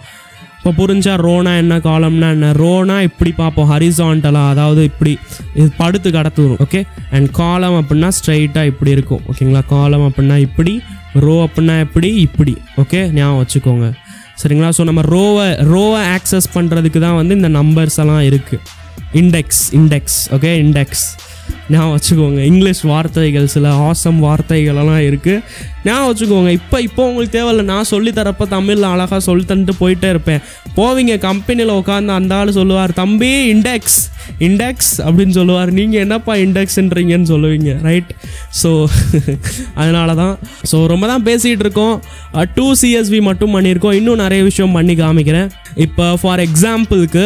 இப்போ புரிஞ்சா ரோனா என்ன, காலம்னா என்ன. ரோனா இப்படி பார்ப்போம் ஹரிசான்டலாக, அதாவது இப்படி இது படுத்து கடத்துரும். ஓகே, அண்ட் காலம் அப்படின்னா ஸ்ட்ரைட்டாக இப்படி இருக்கும். ஓகேங்களா, காலம் அப்படின்னா இப்படி, ரோ அப்படின்னா இப்படி. ஓகே, ஞாபகம் வச்சுக்கோங்க, சரிங்களா. ஸோ நம்ம ரோவை ஆக்சஸ் பண்ணுறதுக்கு தான் வந்து இந்த நம்பர்ஸ் எல்லாம் இருக்குது. இண்டெக்ஸ். ஓகே, இண்டெக்ஸ் ஞாபகம் வச்சுக்கோங்க. இங்கிலீஷ் வார்த்தைகள், சில ஆசம் வார்த்தைகளெல்லாம் இருக்குது, ஞாபகம் வச்சுக்கோங்க. இப்போ உங்களுக்கு தேவையில்லை, நான் சொல்லித்தரப்போ தமிழில் அழகாக சொல்லி தந்துட்டு போயிட்டே இருப்பேன். போவீங்க கம்பெனியில் உட்காந்து, அந்த ஆள் சொல்லுவார், தம்பி இண்டெக்ஸ் அப்படின்னு சொல்லுவார். நீங்கள் என்னப்பா இண்டெக்ஸ்ன்றீங்கன்னு சொல்லுவீங்க. ரைட், ஸோ அதனால தான். ஸோ ரொம்ப தான் பேசிகிட்டு இருக்கோம். 2 CSV மட்டும் பண்ணியிருக்கோம், இன்னும் நிறைய விஷயம் பண்ணி காமிக்கிறேன். இப்போ ஃபார் எக்ஸாம்பிளுக்கு,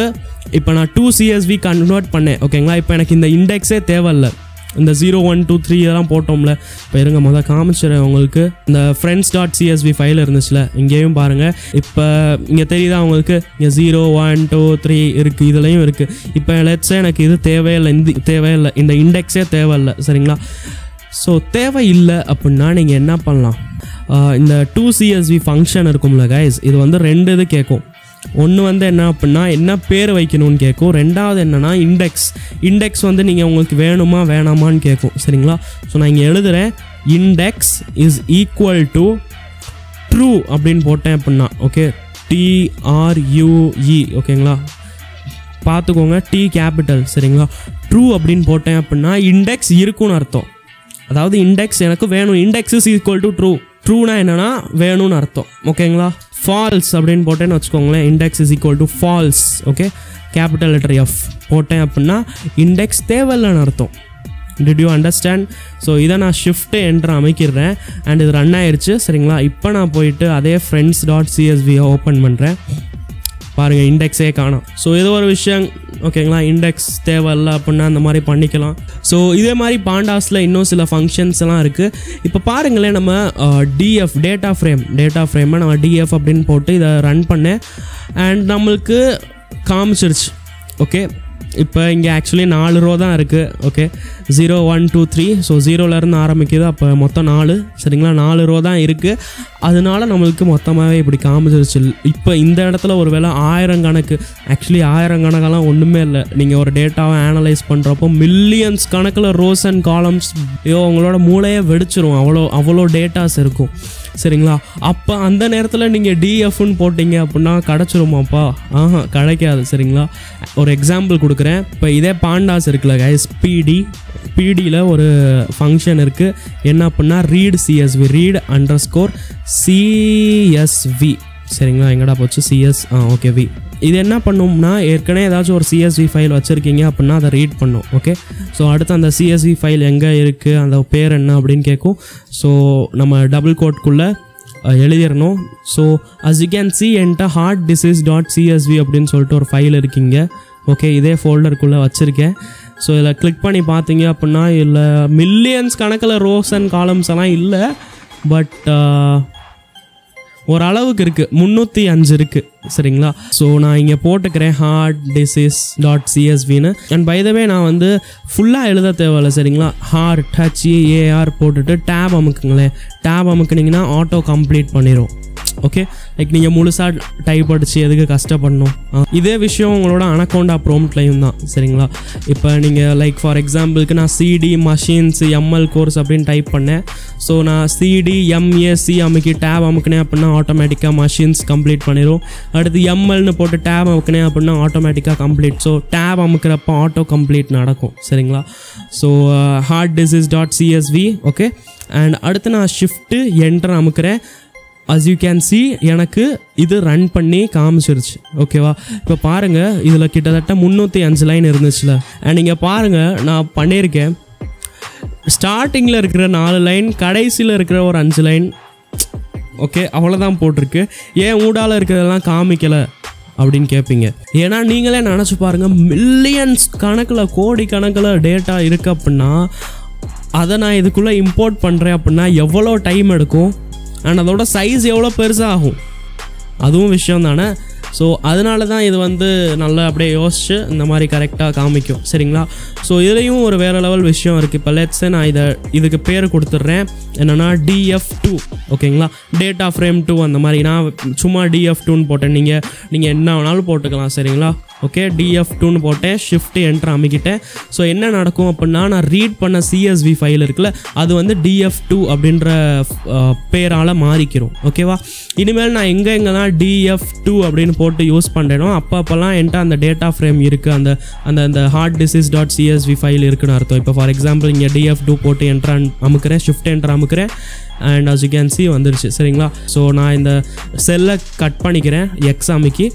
இப்போ நான் 2 CSV கன்வெர்ட் பண்ணேன். ஓகேங்களா, இப்போ எனக்கு இந்த இண்டெக்ஸே தேவையில்லை. இந்த 0 1 2 3 இதெல்லாம் போட்டோம்ல. இப்போ இருங்க, முதல்ல காமிச்சிடுறேன் உங்களுக்கு. இந்த friends.csv ஃபைல் இருந்துச்சுல, இங்கேயும் பாருங்கள். இப்போ இங்கே தெரியுதா உங்களுக்கு, இங்கே 0 1 2 3 இருக்குது, இதுலேயும் இருக்குது. இப்போ லெட்ஸே எனக்கு இது தேவையில்லை, இந்த இண்டெக்ஸே தேவையில்லை, சரிங்களா. ஸோ தேவையில்லை அப்படின்னா நீங்கள் என்ன பண்ணலாம், இந்த 2 CSV ஃபங்க்ஷன் இருக்கும்ல கைஸ், இது வந்து 2 இது கேட்கும். ஒன்று வந்து என்ன அப்படின்னா, என்ன பேர் வைக்கணும்னு கேட்கும். ரெண்டாவது என்னென்னா இண்டெக்ஸ் வந்து நீங்கள் உங்களுக்கு வேணுமா வேணாமான்னு கேட்கும், சரிங்களா. ஸோ நான் இங்கே எழுதுகிறேன், index is equal to true அப்படின்னு போட்டேன் அப்படின்னா, ஓகே, TRUE, ஓகேங்களா, பார்த்துக்கோங்க, T கேபிட்டல், சரிங்களா. ட்ரூ அப்படின்னு போட்டேன் அப்படின்னா இண்டெக்ஸ் இருக்குன்னு அர்த்தம். அதாவது இண்டெக்ஸ் எனக்கு வேணும், இண்டெக்ஸ் இஸ் ஈக்குவல் டு ட்ரூனா என்னென்னா வேணும்னு அர்த்தம். ஓகேங்களா, ஃபால்ஸ் அப்படின்னு போட்டேன்னு வச்சுக்கோங்களேன், index is equal to false. Okay, capital letter F போட்டேன் அப்படின்னா இண்டெக்ஸ் தேவையில்லைன்னு அர்த்தம். Did you understand? ஸோ இதை நான் ஷிஃப்ட் என்ட்ரு அமைக்கிறேன் அண்ட் இது ரன் ஆயிடுச்சு சரிங்களா. இப்போ நான் போயிட்டு அதே friends.csv ஓப்பன் பண்ணுறேன். பாருங்கள் இண்டெக்ஸே காணும். ஸோ ஏதோ ஒரு விஷயம் ஓகேங்களா, இண்டெக்ஸ் தேவையில்ல அப்படின்னா அந்த மாதிரி பண்ணிக்கலாம். ஸோ இதே மாதிரி பாண்டாஸில் இன்னும் சில ஃபங்க்ஷன்ஸ் எல்லாம் இருக்குது. இப்போ பாருங்களேன், நம்ம டிஎஃப் டேட்டா ஃப்ரேமை நம்ம டிஎஃப் அப்படின்னு போட்டு இதை ரன் பண்ணேன் அண்ட் நம்மளுக்கு காமிச்சிருச்சு. ஓகே, இப்போ இங்கே ஆக்சுவலி 4 ரோ தான் இருக்குது. ஓகே, 0 1 2 3. ஸோ 0லேருந்து ஆரம்பிக்குது, அப்போ மொத்தம் 4 சரிங்களா. 4 ரோ தான் இருக்குது, அதனால நம்மளுக்கு மொத்தமாகவே இப்படி காமிச்சிருச்சு. இப்போ இந்த இடத்துல ஒரு வேளை 1000 கணக்கு, ஆக்சுவலி 1000 கணக்கெல்லாம் ஒன்றுமே இல்லை. நீங்கள் ஒரு டேட்டாவை ஆனலைஸ் பண்ணுறப்போ மில்லியன்ஸ் கணக்கில் ரோஸ் அண்ட் காலம்ஸ், உங்களோட மூளையே வெடிச்சிரும், அவ்வளோ டேட்டாஸ் இருக்கும் சரிங்களா. அப்போ அந்த நேரத்தில் நீங்கள் டிஎஃப்னு போட்டிங்க அப்படின்னா கிடச்சிருமாப்பா? கிடைக்காது சரிங்களா. ஒரு எக்ஸாம்பிள் கொடுக்குறேன். இப்போ இதே பாண்டாஸ் இருக்குல்ல கைஸ், பிடியில் ஒரு ஃபங்க்ஷன் இருக்குது. என்ன அப்படின்னா ரீட் சிஎஸ்வி, read_csv சரிங்களா. எங்கடா போச்சு சிஎஸ்? Okay we. இது என்ன பண்ணும்னா, ஏற்கனவே ஏதாச்சும் ஒரு சிஎஸ்வி ஃபைல் வச்சுருக்கீங்க அப்படின்னா அதை ரீட் பண்ணும். ஓகே, ஸோ அடுத்து அந்த சிஎஸ்வி ஃபைல் எங்கே இருக்குது, அந்த பேர் என்ன அப்படின்னு கேட்கும். ஸோ நம்ம டபுள் கோட்குள்ளே எழுதிடணும். So as you can see என்கிட்ட heartdisease.csv அப்படின்னு சொல்லிட்டு ஒரு ஃபைல் இருக்குங்க. ஓகே, இதே ஃபோல்டருக்குள்ளே வச்சுருக்கேன். ஸோ இதில் கிளிக் பண்ணி பார்த்தீங்க அப்படின்னா இல்லை மில்லியன்ஸ் கணக்கில் ரோஸ் அண்ட் காலம்ஸ் எல்லாம் இல்லை, பட் ஓரளவுக்கு இருக்குது, 305 இருக்குது சரிங்களா. ஸோ நான் இங்கே போட்டுக்கிறேன் heartdisease.csvன்னு. அண்ட் பை த வே நான் வந்து ஃபுல்லாக எழுத தேவையில்ல சரிங்களா. HAR போட்டுட்டு டேப் அமுக்குங்களேன். டேப் அமுக்குனிங்கன்னா ஆட்டோ கம்ப்ளீட் பண்ணிடும். ஓகே, லைக் நீங்கள் முழுசாக டைப் அடித்து எதுக்கு கஷ்டப்படணும். இதே விஷயம் உங்களோட அனகோண்டா ப்ரோம்ப்ட்லையும் தான் சரிங்களா. இப்போ நீங்கள் லைக் ஃபார் எக்ஸாம்பிளுக்கு நான் CD machines ML கோர்ஸ் அப்படின்னு டைப் பண்ணேன். ஸோ நான் CDMAC அமுக்கி டேப் அமுக்கினேன் அப்படின்னா ஆட்டோமேட்டிக்காக மஷின்ஸ் கம்ப்ளீட் பண்ணிடும். அடுத்து MLன்னு போட்டு டேப் அமுக்கினேன் அப்படின்னா ஆட்டோமேட்டிக்காக கம்ப்ளீட். ஸோ டேப் அமுக்கிறப்போ ஆட்டோ கம்ப்ளீட் நடக்கும் சரிங்களா. So heartdisease.csv. ஓகே, அண்ட் அடுத்து நான் ஷிஃப்ட்டு என்டர் அமுக்கிறேன். as you can see எனக்கு இது ரன் பண்ணி காமிச்சிருச்சு. ஓகேவா, இப்போ பாருங்கள் இதில் கிட்டத்தட்ட 305 லைன் இருந்துச்சுல. அண்ட் நீங்கள் பாருங்கள் நான் பண்ணியிருக்கேன், ஸ்டார்டிங்கில் இருக்கிற 4 லைன், கடைசியில் இருக்கிற ஒரு 5 லைன். ஓகே, அவ்வளோதான் போட்டிருக்கு. ஏன் ஊடால இருக்கிறதெல்லாம் காமிக்கலை அப்படின்னு கேட்பீங்க. ஏன்னா நீங்களே நினச்சி பாருங்கள், மில்லியன்ஸ் கணக்கில் கோடி கணக்கில் டேட்டா இருக்குது அப்படின்னா அதை நான் இதுக்குள்ளே இம்போர்ட் பண்ணுறேன் அப்படின்னா எவ்வளோ டைம் எடுக்கும் அண்ட் அதோட சைஸ் எவ்வளோ பெருசாகும், அதுவும் விஷயம் தானே. ஸோ அதனால தான் இது வந்து நல்லா அப்படியே யோசிச்சு இந்த மாதிரி கரெக்டாக காமிக்கும் சரிங்களா. ஸோ இதுலேயும் ஒரு வேறு லெவல் விஷயம் இருக்குது. இப்போ லெட்ஸே நான் இதுக்கு பேர் கொடுத்துட்றேன், என்னென்னா DF2. ஓகேங்களா, டேட்டா ஃப்ரேம் 2 அந்த மாதிரி. நான் சும்மா DF2ன்னு போட்டேன், நீங்கள் என்ன வேணாலும் போட்டுக்கலாம் சரிங்களா. ஓகே, DF2ன்னு போட்டேன், ஷிஃப்ட் என்டர் அமைக்கிட்டேன். ஸோ என்ன நடக்கும் அப்படின்னா, நான் ரீட் பண்ண CSV ஃபைல் இருக்குல்ல, அது வந்து DF2 அப்படின்ற பேரால் மாறிக்கிறோம். ஓகேவா, இனிமேல் நான் எங்கே தான் DF2 அப்படின்னு போட்டு யூஸ் பண்ணுறேனோ அப்போல்லாம் என்கிட்ட அந்த டேட்டா ஃப்ரேம் இருக்குது, அந்த heartdisease.csv ஃபைல் இருக்குன்னு அர்த்தம். இப்போ ஃபார் எக்ஸாம்பிள் இங்கே DF2 போட்டு என்டர் அமுக்கிறேன், ஷிஃப்ட் என்டர் அமுக்கிறேன் and as you can see வந்துருச்சு சரிங்களா. ஸோ நான் இந்த செல்லை கட் பண்ணிக்கிறேன், எக்ஸ் அமுக்கி.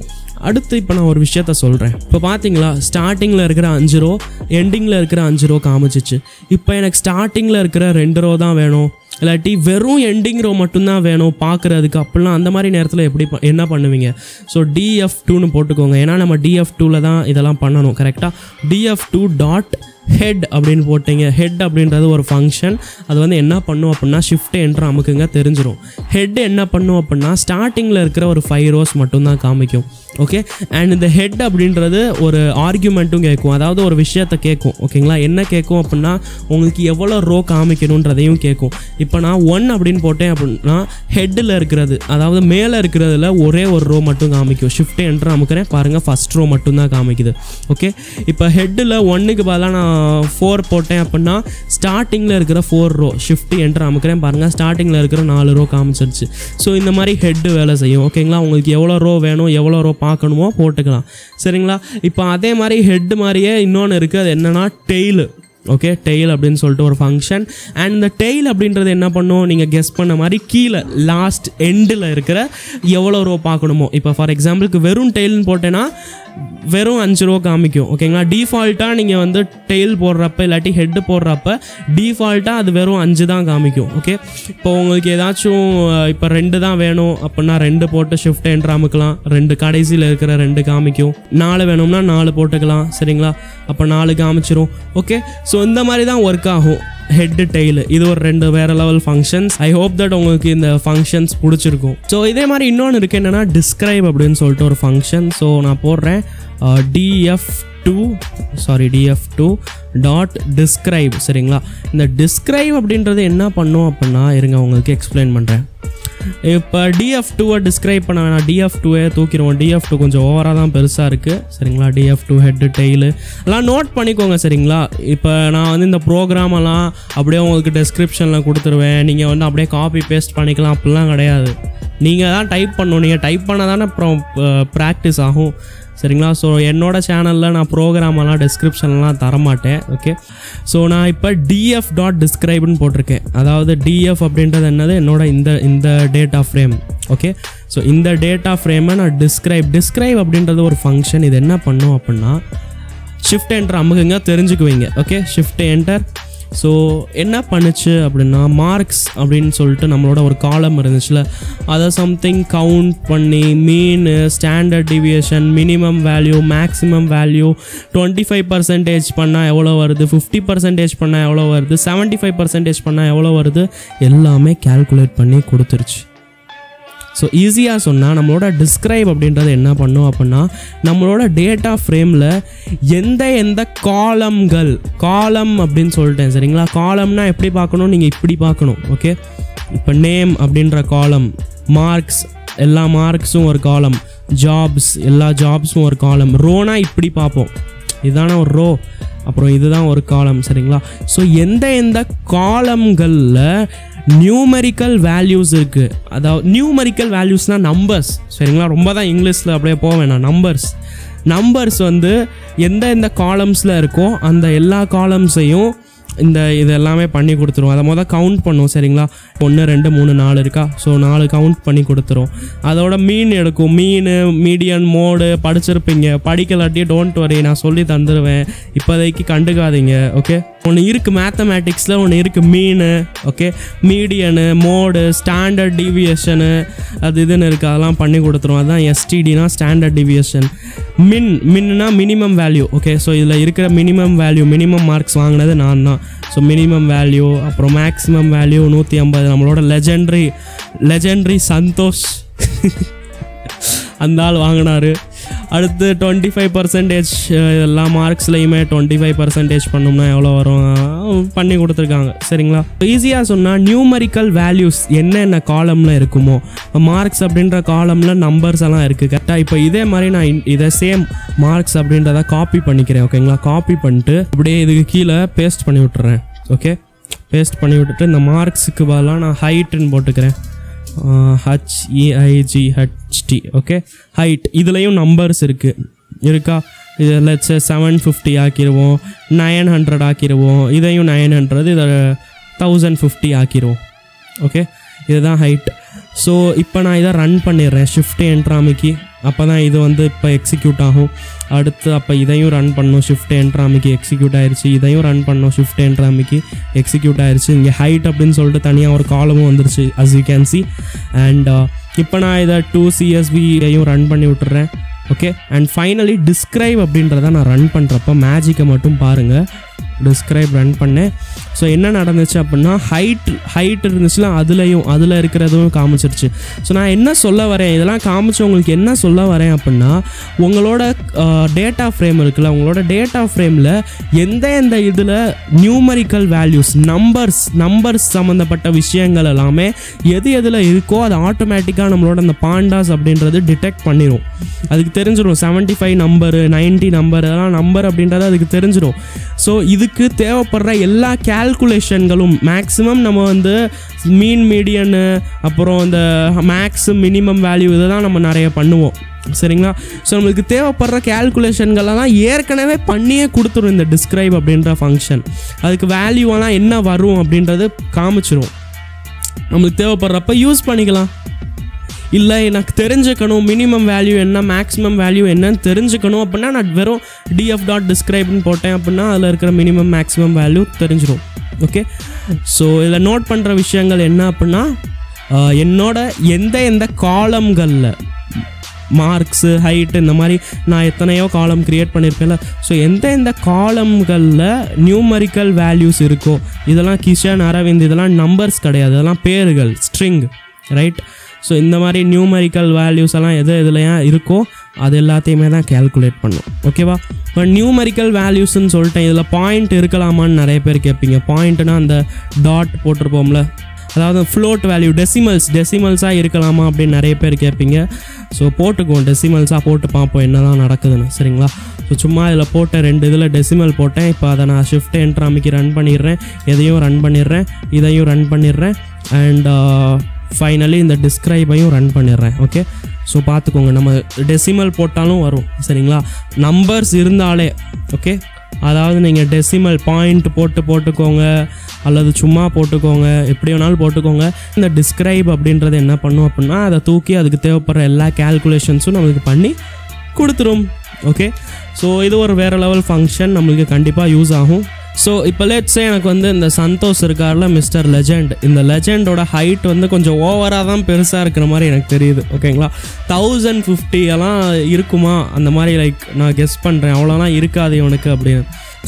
அடுத்து இப்போ நான் ஒரு விஷயத்த சொல்கிறேன். இப்போ பார்த்தீங்களா, ஸ்டார்டிங்கில் இருக்கிற 5 ரோ, எண்டிங்கில் இருக்கிற 5 ரோ காமிச்சிச்சு. இப்போ எனக்கு ஸ்டார்டிங்கில் இருக்கிற 2 ரோ தான் வேணும், இல்லாட்டி வெறும் எண்டிங் ரோ மட்டும்தான் வேணும் பார்க்குறதுக்கு அப்படிலாம் அந்த மாதிரி நேரத்தில் என்ன பண்ணுவீங்க? ஸோ DF2ன்னு போட்டுக்கோங்க. ஏன்னா நம்ம DF2ல் தான் இதெல்லாம் பண்ணணும் கரெக்டாக. DF2.head அப்படின்னு போட்டிங்க. ஹெட் அப்படின்றது ஒரு ஃபங்க்ஷன். அது வந்து என்ன பண்ணும் அப்படின்னா ஷிஃப்ட் என்டர் அமுக்குங்க, தெரிஞ்சிடும். ஹெட் என்ன பண்ணும் அப்படின்னா ஸ்டார்டிங்கில் இருக்கிற ஒரு 5 ரோஸ் மட்டும்தான் காமிக்கும். ஓகே, அண்ட் இந்த ஹெட் அப்படின்றது ஒரு ஆர்கியூமெண்ட்டும் கேட்கும், அதாவது ஒரு விஷயத்தை கேட்கும். ஓகேங்களா, என்ன கேட்கும் அப்படின்னா உங்களுக்கு எவ்வளோ ரோ காமிக்கணுன்றதையும் கேட்கும். இப்போ நான் 1 அப்படின்னு போட்டேன் அப்படின்னா ஹெட்டில் இருக்கிறது, அதாவது மேலே இருக்கிறதுல ஒரே ஒரு ரோ மட்டும் காமிக்கும். ஷிஃப்ட் என்டர் அமுக்கிறேன், பாருங்கள் ஃபஸ்ட் ரோ மட்டும்தான் காமிக்குது. ஓகே, இப்போ ஹெட்டில் 1க்கு பதிலாக நான் 4 போட்டேன் அப்படின்னா ஸ்டார்டிங்கில் இருக்கிற 4 ரோ, ஷிஃப்ட் என்டர் அமுக்கிறேன், பாருங்கள் ஸ்டார்டிங்கில் இருக்கிற 4 ரோ காமிச்சிருச்சு. ஸோ இந்த மாதிரி ஹெட்டு வேலை செய்யும். ஓகேங்களா, உங்களுக்கு எவ்வளோ ரோ வேணும், எவ்வளோ ரோ பார்க்கணுமோ போட்டுக்கலாம் சரிங்களா. இப்போ அதே மாதிரி ஹெட் மாதிரியே இன்னொன்று இருக்குது, அது என்னென்னா டெய்லு. ஓகே, டெய்ல் அப்படின்னு சொல்லிட்டு ஒரு ஃபங்க்ஷன். அண்ட் இந்த டெய்ல் அப்படின்றது என்ன பண்ணும், நீங்கள் கெஸ் பண்ண மாதிரி கீழே லாஸ்ட் எண்டில் இருக்கிற எவ்வளோ ரோ பார்க்கணுமோ. இப்போ ஃபார் எக்ஸாம்பிளுக்கு வெறும் டெய்ல்னு போட்டேன்னா வெறும் 5 ரோ காமிக்கும். ஓகேங்களா, டிஃபால்ட்டாக நீங்கள் வந்து டெயில் போடுறப்ப இல்லாட்டி ஹெட்டு போடுறப்ப டிஃபால்ட்டாக அது வெறும் 5 தான் காமிக்கும். ஓகே, இப்போ உங்களுக்கு ஏதாச்சும் இப்போ 2 தான் வேணும் அப்படின்னா 2 போட்டு ஷிஃப்ட் என்ட்ரு அமுக்கலாம், 2 கடைசியில் இருக்கிற 2 காமிக்கும். 4 வேணும்னா 4 போட்டுக்கலாம். சரிங்களா, அப்போ 4 காமிச்சிரும். ஓகே, ஸோ இந்த மாதிரி தான் ஒர்க் ஆகும் ஹெட் டெய்லு. இது ஒரு 2 வேறு level functions. I hope that உங்களுக்கு இந்த ஃபங்க்ஷன்ஸ் பிடிச்சிருக்கும். ஸோ இதே மாதிரி இன்னொன்று இருக்குது, என்னென்னா டிஸ்கிரைப் அப்படின்னு சொல்லிட்டு ஒரு ஃபங்க்ஷன். ஸோ நான் போடுறேன் df2.describe. சரிங்களா, இந்த டிஸ்கிரைப் அப்படின்றது என்ன பண்ணும் அப்படின்னா, இருங்க உங்களுக்கு எக்ஸ்பிளைன் பண்ணுறேன். இப்போ df2 டிஸ்கிரைப் பண்ண வேணாம், df2 தூக்கிடுவோம். df2 கொஞ்சம் ஓவராக தான் பெருசாக இருக்குது. சரிங்களா, df2 ஹெட்டு டெய்லு எல்லாம் நோட் பண்ணிக்கோங்க. சரிங்களா, இப்போ நான் வந்து இந்த ப்ரோக்ராமெல்லாம் அப்படியே உங்களுக்கு டெஸ்கிரிப்ஷனில் கொடுத்துருவேன். நீங்கள் வந்து அப்படியே காப்பி பேஸ்ட் பண்ணிக்கலாம், அப்படிலாம் கிடையாது. நீங்கள் தான் டைப் பண்ணணும். நீங்கள் டைப் பண்ணால் தானே அப்புறம் ப்ராக்டிஸ் ஆகும். சரிங்களா, ஸோ என்னோடய சேனலில் நான் ப்ரோக்ராமெல்லாம் டெஸ்கிரிப்ஷன்லாம் தரமாட்டேன். ஓகே, ஸோ நான் இப்போ df.describeன்னு போட்டிருக்கேன். அதாவது df அப்படின்றது என்னது, என்னோட இந்த டேட்டா ஃப்ரேம். ஓகே, ஸோ இந்த டேட்டா ஃப்ரேமை நான் டிஸ்கிரைப் அப்படின்றது ஒரு ஃபங்க்ஷன். இது என்ன பண்ணும் அப்படின்னா, ஷிஃப்ட் என்டர் அமுகுங்க, தெரிஞ்சுக்குவீங்க. Okay, shift enter. ஸோ என்ன பண்ணுச்சு அப்படின்னா, மார்க்ஸ் அப்படின்னு சொல்லிட்டு நம்மளோட ஒரு காலம் இருந்துச்சுல, அதை சம்திங் கவுண்ட் பண்ணி மீனு, standard deviation, minimum value, maximum value, 25% பண்ணால் எவ்வளோ வருது, 50% பண்ணால் எவ்வளோ வருது, 75% பண்ணால் எவ்வளோ வருது, எல்லாமே கால்குலேட் பண்ணி கொடுத்துருச்சு. ஸோ ஈஸியாக சொன்னால், நம்மளோட டிஸ்கிரைப் அப்படின்றது என்ன பண்ணும் அப்படின்னா, நம்மளோட டேட்டா ஃப்ரேமில் எந்த காலம் அப்படின்னு சொல்லிட்டேன். சரிங்களா, காலம்னா எப்படி பார்க்கணும், நீங்கள் இப்படி பார்க்கணும். ஓகே, இப்போ நேம் அப்படின்ற காலம், மார்க்ஸ் எல்லா மார்க்ஸும் ஒரு காலம், ஜாப்ஸ் எல்லா ஜாப்ஸும் ஒரு காலம், ரோனா இப்படி பார்ப்போம். இதுதானே ஒரு ரோ, அப்புறம் இதுதான் ஒரு காலம். சரிங்களா, ஸோ எந்த காலம்களில் நியூமெரிக்கல் வேல்யூஸ் இருக்குது. அதாவது நியூமெரிக்கல் வேல்யூஸ்னால் நம்பர்ஸ். சரிங்களா, ரொம்ப தான் இங்கிலீஷில் அப்படியே போக வேணாம். நம்பர்ஸ் வந்து எந்த காலம்ஸில் இருக்கோ அந்த எல்லா காலம்ஸையும் இது எல்லாமே பண்ணி கொடுத்துரும். அதை கவுண்ட் பண்ணும். சரிங்களா, 1 2 3 4 இருக்கா, ஸோ 4 கவுண்ட் பண்ணி கொடுத்துரும். அதோட மீன் எடுக்கும், மீடியன், மோடு படிச்சிருப்பீங்க. படிக்கலாட்டி டோன்ட் வரி, நான் சொல்லி தந்துடுவேன், இப்போதைக்கு கண்டுக்காதீங்க. ஓகே, ஒன்று இருக்குது மேத்தமேட்டிக்ஸில், ஒன்று இருக்குது mean. Okay, median, mode, standard deviation, அது இதுன்னு இருக்குது, அதெல்லாம் பண்ணி கொடுத்துரும். அதுதான் STDனா ஸ்டாண்டர்ட் டிவியேஷன். மின்னா மினிமம் வேல்யூ. ஓகே, ஸோ இதில் இருக்கிற மினிமம் வேல்யூ, மினிமம் மார்க்ஸ் வாங்கினது நான் தான். ஸோ மினிமம் வேல்யூ, அப்புறம் மேக்ஸிமம் வேல்யூ 150. நம்மளோட லெஜெண்டரி சந்தோஷ் அந்த ஆள் வாங்கினார். அடுத்து 25% எல்லா மார்க்ஸ்லையுமே 25% பண்ணோம்னா எவ்வளோ வரும் பண்ணி கொடுத்துருக்காங்க. சரிங்களா, ஈஸியாக சொன்னால் நியூமரிக்கல் வேல்யூஸ் என்னென்ன காலமில் இருக்குமோ, மார்க்ஸ் அப்படின்ற காலமில் நம்பர்ஸ் எல்லாம் இருக்குது. கரெக்டாக இப்போ இதே மாதிரி நான் இதை சேம் மார்க்ஸ் அப்படின்றத காப்பி பண்ணிக்கிறேன். ஓகேங்களா, காப்பி பண்ணிட்டு அப்படியே இதுக்கு கீழே பேஸ்ட் பண்ணி விட்டுறேன். ஓகே, பேஸ்ட் பண்ணி விட்டுட்டு இந்த மார்க்ஸுக்கு பதிலாக நான் ஹைட்டுன்னு போட்டுக்கிறேன். HEIGHT. Okay, height. இதுலேயும் நம்பர்ஸ் இருக்கா, இது லெட்ஸ் 750 ஆக்கிடுவோம், 900 ஆக்கிடுவோம், இதையும் 900, இதை 1050 ஆக்கிடுவோம். ஓகே, இதுதான் ஹைட். ஸோ இப்போ நான் இதை ரன் பண்ணிடுறேன், ஷிஃப்ட் என்ட்ரு அமுக்கி. அப்போ தான் இது வந்து இப்போ எக்ஸிக்யூட் ஆகும். அடுத்து அப்போ இதையும் ரன் பண்ணணும், ஷிஃப்ட் என்ட்ரு அமுக்கி, எக்ஸிக்யூட் ஆயிடுச்சு. இதையும் ரன் பண்ணணும், ஷிஃப்ட் என்ட்ரு அமுக்கி, எக்ஸிக்யூட் ஆயிடுச்சு. இங்கே ஹைட் அப்படின்னு சொல்லிட்டு தனியாக ஒரு காலமும் வந்துருச்சு, as you can see. And இப்போ நான் இதை 2CSVயையும் ரன் பண்ணி விட்டுறேன். ஓகே, அண்ட் ஃபைனலி டிஸ்கிரைப் அப்படின்றத நான் ரன் பண்ணுறப்ப மேஜிக்கை மட்டும் பாருங்கள். டிஸ்கிரைப் ரன் பண்ணேன். ஸோ என்ன நடந்துச்சு அப்படின்னா, ஹைட் இருந்துச்சுன்னா அதில் இருக்கிறதும் காமிச்சிருச்சு. ஸோ நான் என்ன சொல்ல வரேன், இதெல்லாம் காமிச்சு உங்களுக்கு என்ன சொல்ல வரேன் அப்படின்னா, உங்களோட டேட்டா ஃப்ரேம் இருக்குல்ல, உங்களோட டேட்டா ஃப்ரேமில் எந்த இதில் நியூமரிக்கல் வேல்யூஸ், நம்பர்ஸ் சம்மந்தப்பட்ட விஷயங்கள் எல்லாமே எதில் இருக்கோ அது ஆட்டோமேட்டிக்காக நம்மளோட அந்த பாண்டாஸ் அப்படின்றது டிடெக்ட் பண்ணிடும். அதுக்கு தெரிஞ்சிடும் 75 நம்பரு, 90 நம்பர், அதெல்லாம் நம்பர் அப்படின்றது அதுக்கு தெரிஞ்சிடும். ஸோ இதுக்கு தேவைப்படுற எல்லா கால்குலேஷன்களும் மேக்ஸிமம் நம்ம வந்து மீன், மீடியனு, அப்புறம் இந்த மேக்ஸு, மினிமம் வேல்யூ, இதை தான் நம்ம நிறைய பண்ணுவோம். சரிங்களா, ஸோ நம்மளுக்கு தேவைப்படுற கால்குலேஷன்களெல்லாம் ஏற்கனவே பண்ணியே கொடுத்துரும் இந்த டிஸ்கிரைப் அப்படின்ற ஃபங்க்ஷன். அதுக்கு வேல்யூவெல்லாம் என்ன வரும் அப்படின்றது காமிச்சிரும். நம்மளுக்கு தேவைப்படுறப்ப யூஸ் பண்ணிக்கலாம். இல்லை எனக்கு தெரிஞ்சுக்கணும் மினிமம் வேல்யூ என்ன மேக்ஸிமம் வேல்யூ என்னன்னு தெரிஞ்சுக்கணும் அப்படின்னா நான் வெறும் df.describeன்னு போட்டேன் அப்படின்னா அதில் இருக்கிற மினிமம் மேக்ஸிமம் வேல்யூ தெரிஞ்சிடும். ஓகே, ஸோ இதில் நோட் பண்ணுற விஷயங்கள் என்ன அப்படின்னா என்னோட எந்த காலம்களில் மார்க்ஸு ஹைட்டு இந்த மாதிரி நான் எத்தனையோ காலம் க்ரியேட் பண்ணியிருக்கேன்ல, ஸோ எந்த காலம்களில் நியூமரிக்கல் வேல்யூஸ் இருக்கோ, இதெல்லாம் கிஷன் அரவிந்த் இதெல்லாம் நம்பர்ஸ் கிடையாது, இதெல்லாம் பேர்கள் ஸ்ட்ரிங் ரைட். ஸோ இந்த மாதிரி நியூமரிக்கல் வேல்யூஸ் எல்லாம் எதுலையா இருக்கோ அது எல்லாத்தையுமே தான் கேல்குலேட் பண்ணும். ஓகேவா, இப்போ நியூமரிக்கல் வேல்யூஸ்ன்னு சொல்லிட்டேன். இதில் பாயிண்ட் இருக்கலாமான்னு நிறைய பேர் கேட்பீங்க. பாயிண்ட்னா அந்த டாட் போட்டிருப்போம்ல, அதாவது ஃப்ளோட் வேல்யூ டெசிமல்ஸாக இருக்கலாமா அப்படின்னு நிறைய பேர் கேட்பீங்க. ஸோ போட்டுக்குவோம், டெசிமல்ஸாக போட்டு பார்ப்போம் என்ன தான் நடக்குதுன்னு. சரிங்களா, ஸோ சும்மா இதில் போட்டேன் 2 இதில் டெசிமல் போட்டேன். இப்போ அதை நான் ஷிஃப்ட் என்டர் அமைக்கி ரன் பண்ணிடுறேன், எதையும் ரன் பண்ணிடுறேன், இதையும் ரன் பண்ணிடுறேன், அண்ட் ஃபைனலி இந்த டிஸ்கிரைபையும் ரன் பண்ணிடுறேன். ஓகே, ஸோ பார்த்துக்கோங்க நம்ம டெசிமல் போட்டாலும் வரும். சரிங்களா, நம்பர்ஸ் இருந்தாலே ஓகே, அதாவது நீங்கள் டெசிமல் பாயிண்ட் போட்டுக்கோங்க அல்லது சும்மா போட்டுக்கோங்க, எப்படி வேணாலும் போட்டுக்கோங்க. இந்த டிஸ்கிரைப் அப்படின்றது என்ன பண்ணும் அப்படின்னா அதை தூக்கி அதுக்கு தேவைப்படுற எல்லா கேல்குலேஷன்ஸும் நம்மளுக்கு பண்ணி கொடுத்துரும். ஓகே, ஸோ இது ஒரு வேறு லெவல் ஃபங்க்ஷன், நம்மளுக்கு கண்டிப்பாக யூஸ் ஆகும். ஸோ இப்போ லெட்ஸே எனக்கு வந்து இந்த சந்தோஷ் இருக்கார்ல மிஸ்டர் லெஜெண்ட், இந்த லெஜெண்டோட ஹைட் வந்து கொஞ்சம் ஓவராக தான் பெருசாக இருக்கிற மாதிரி எனக்கு தெரியுது. ஓகேங்களா, 1050 எல்லாம் இருக்குமா அந்த மாதிரி லைக் நான் கெஸ் பண்ணுறேன், அவ்வளோலாம் இருக்காது இவனுக்கு அப்படின்னு.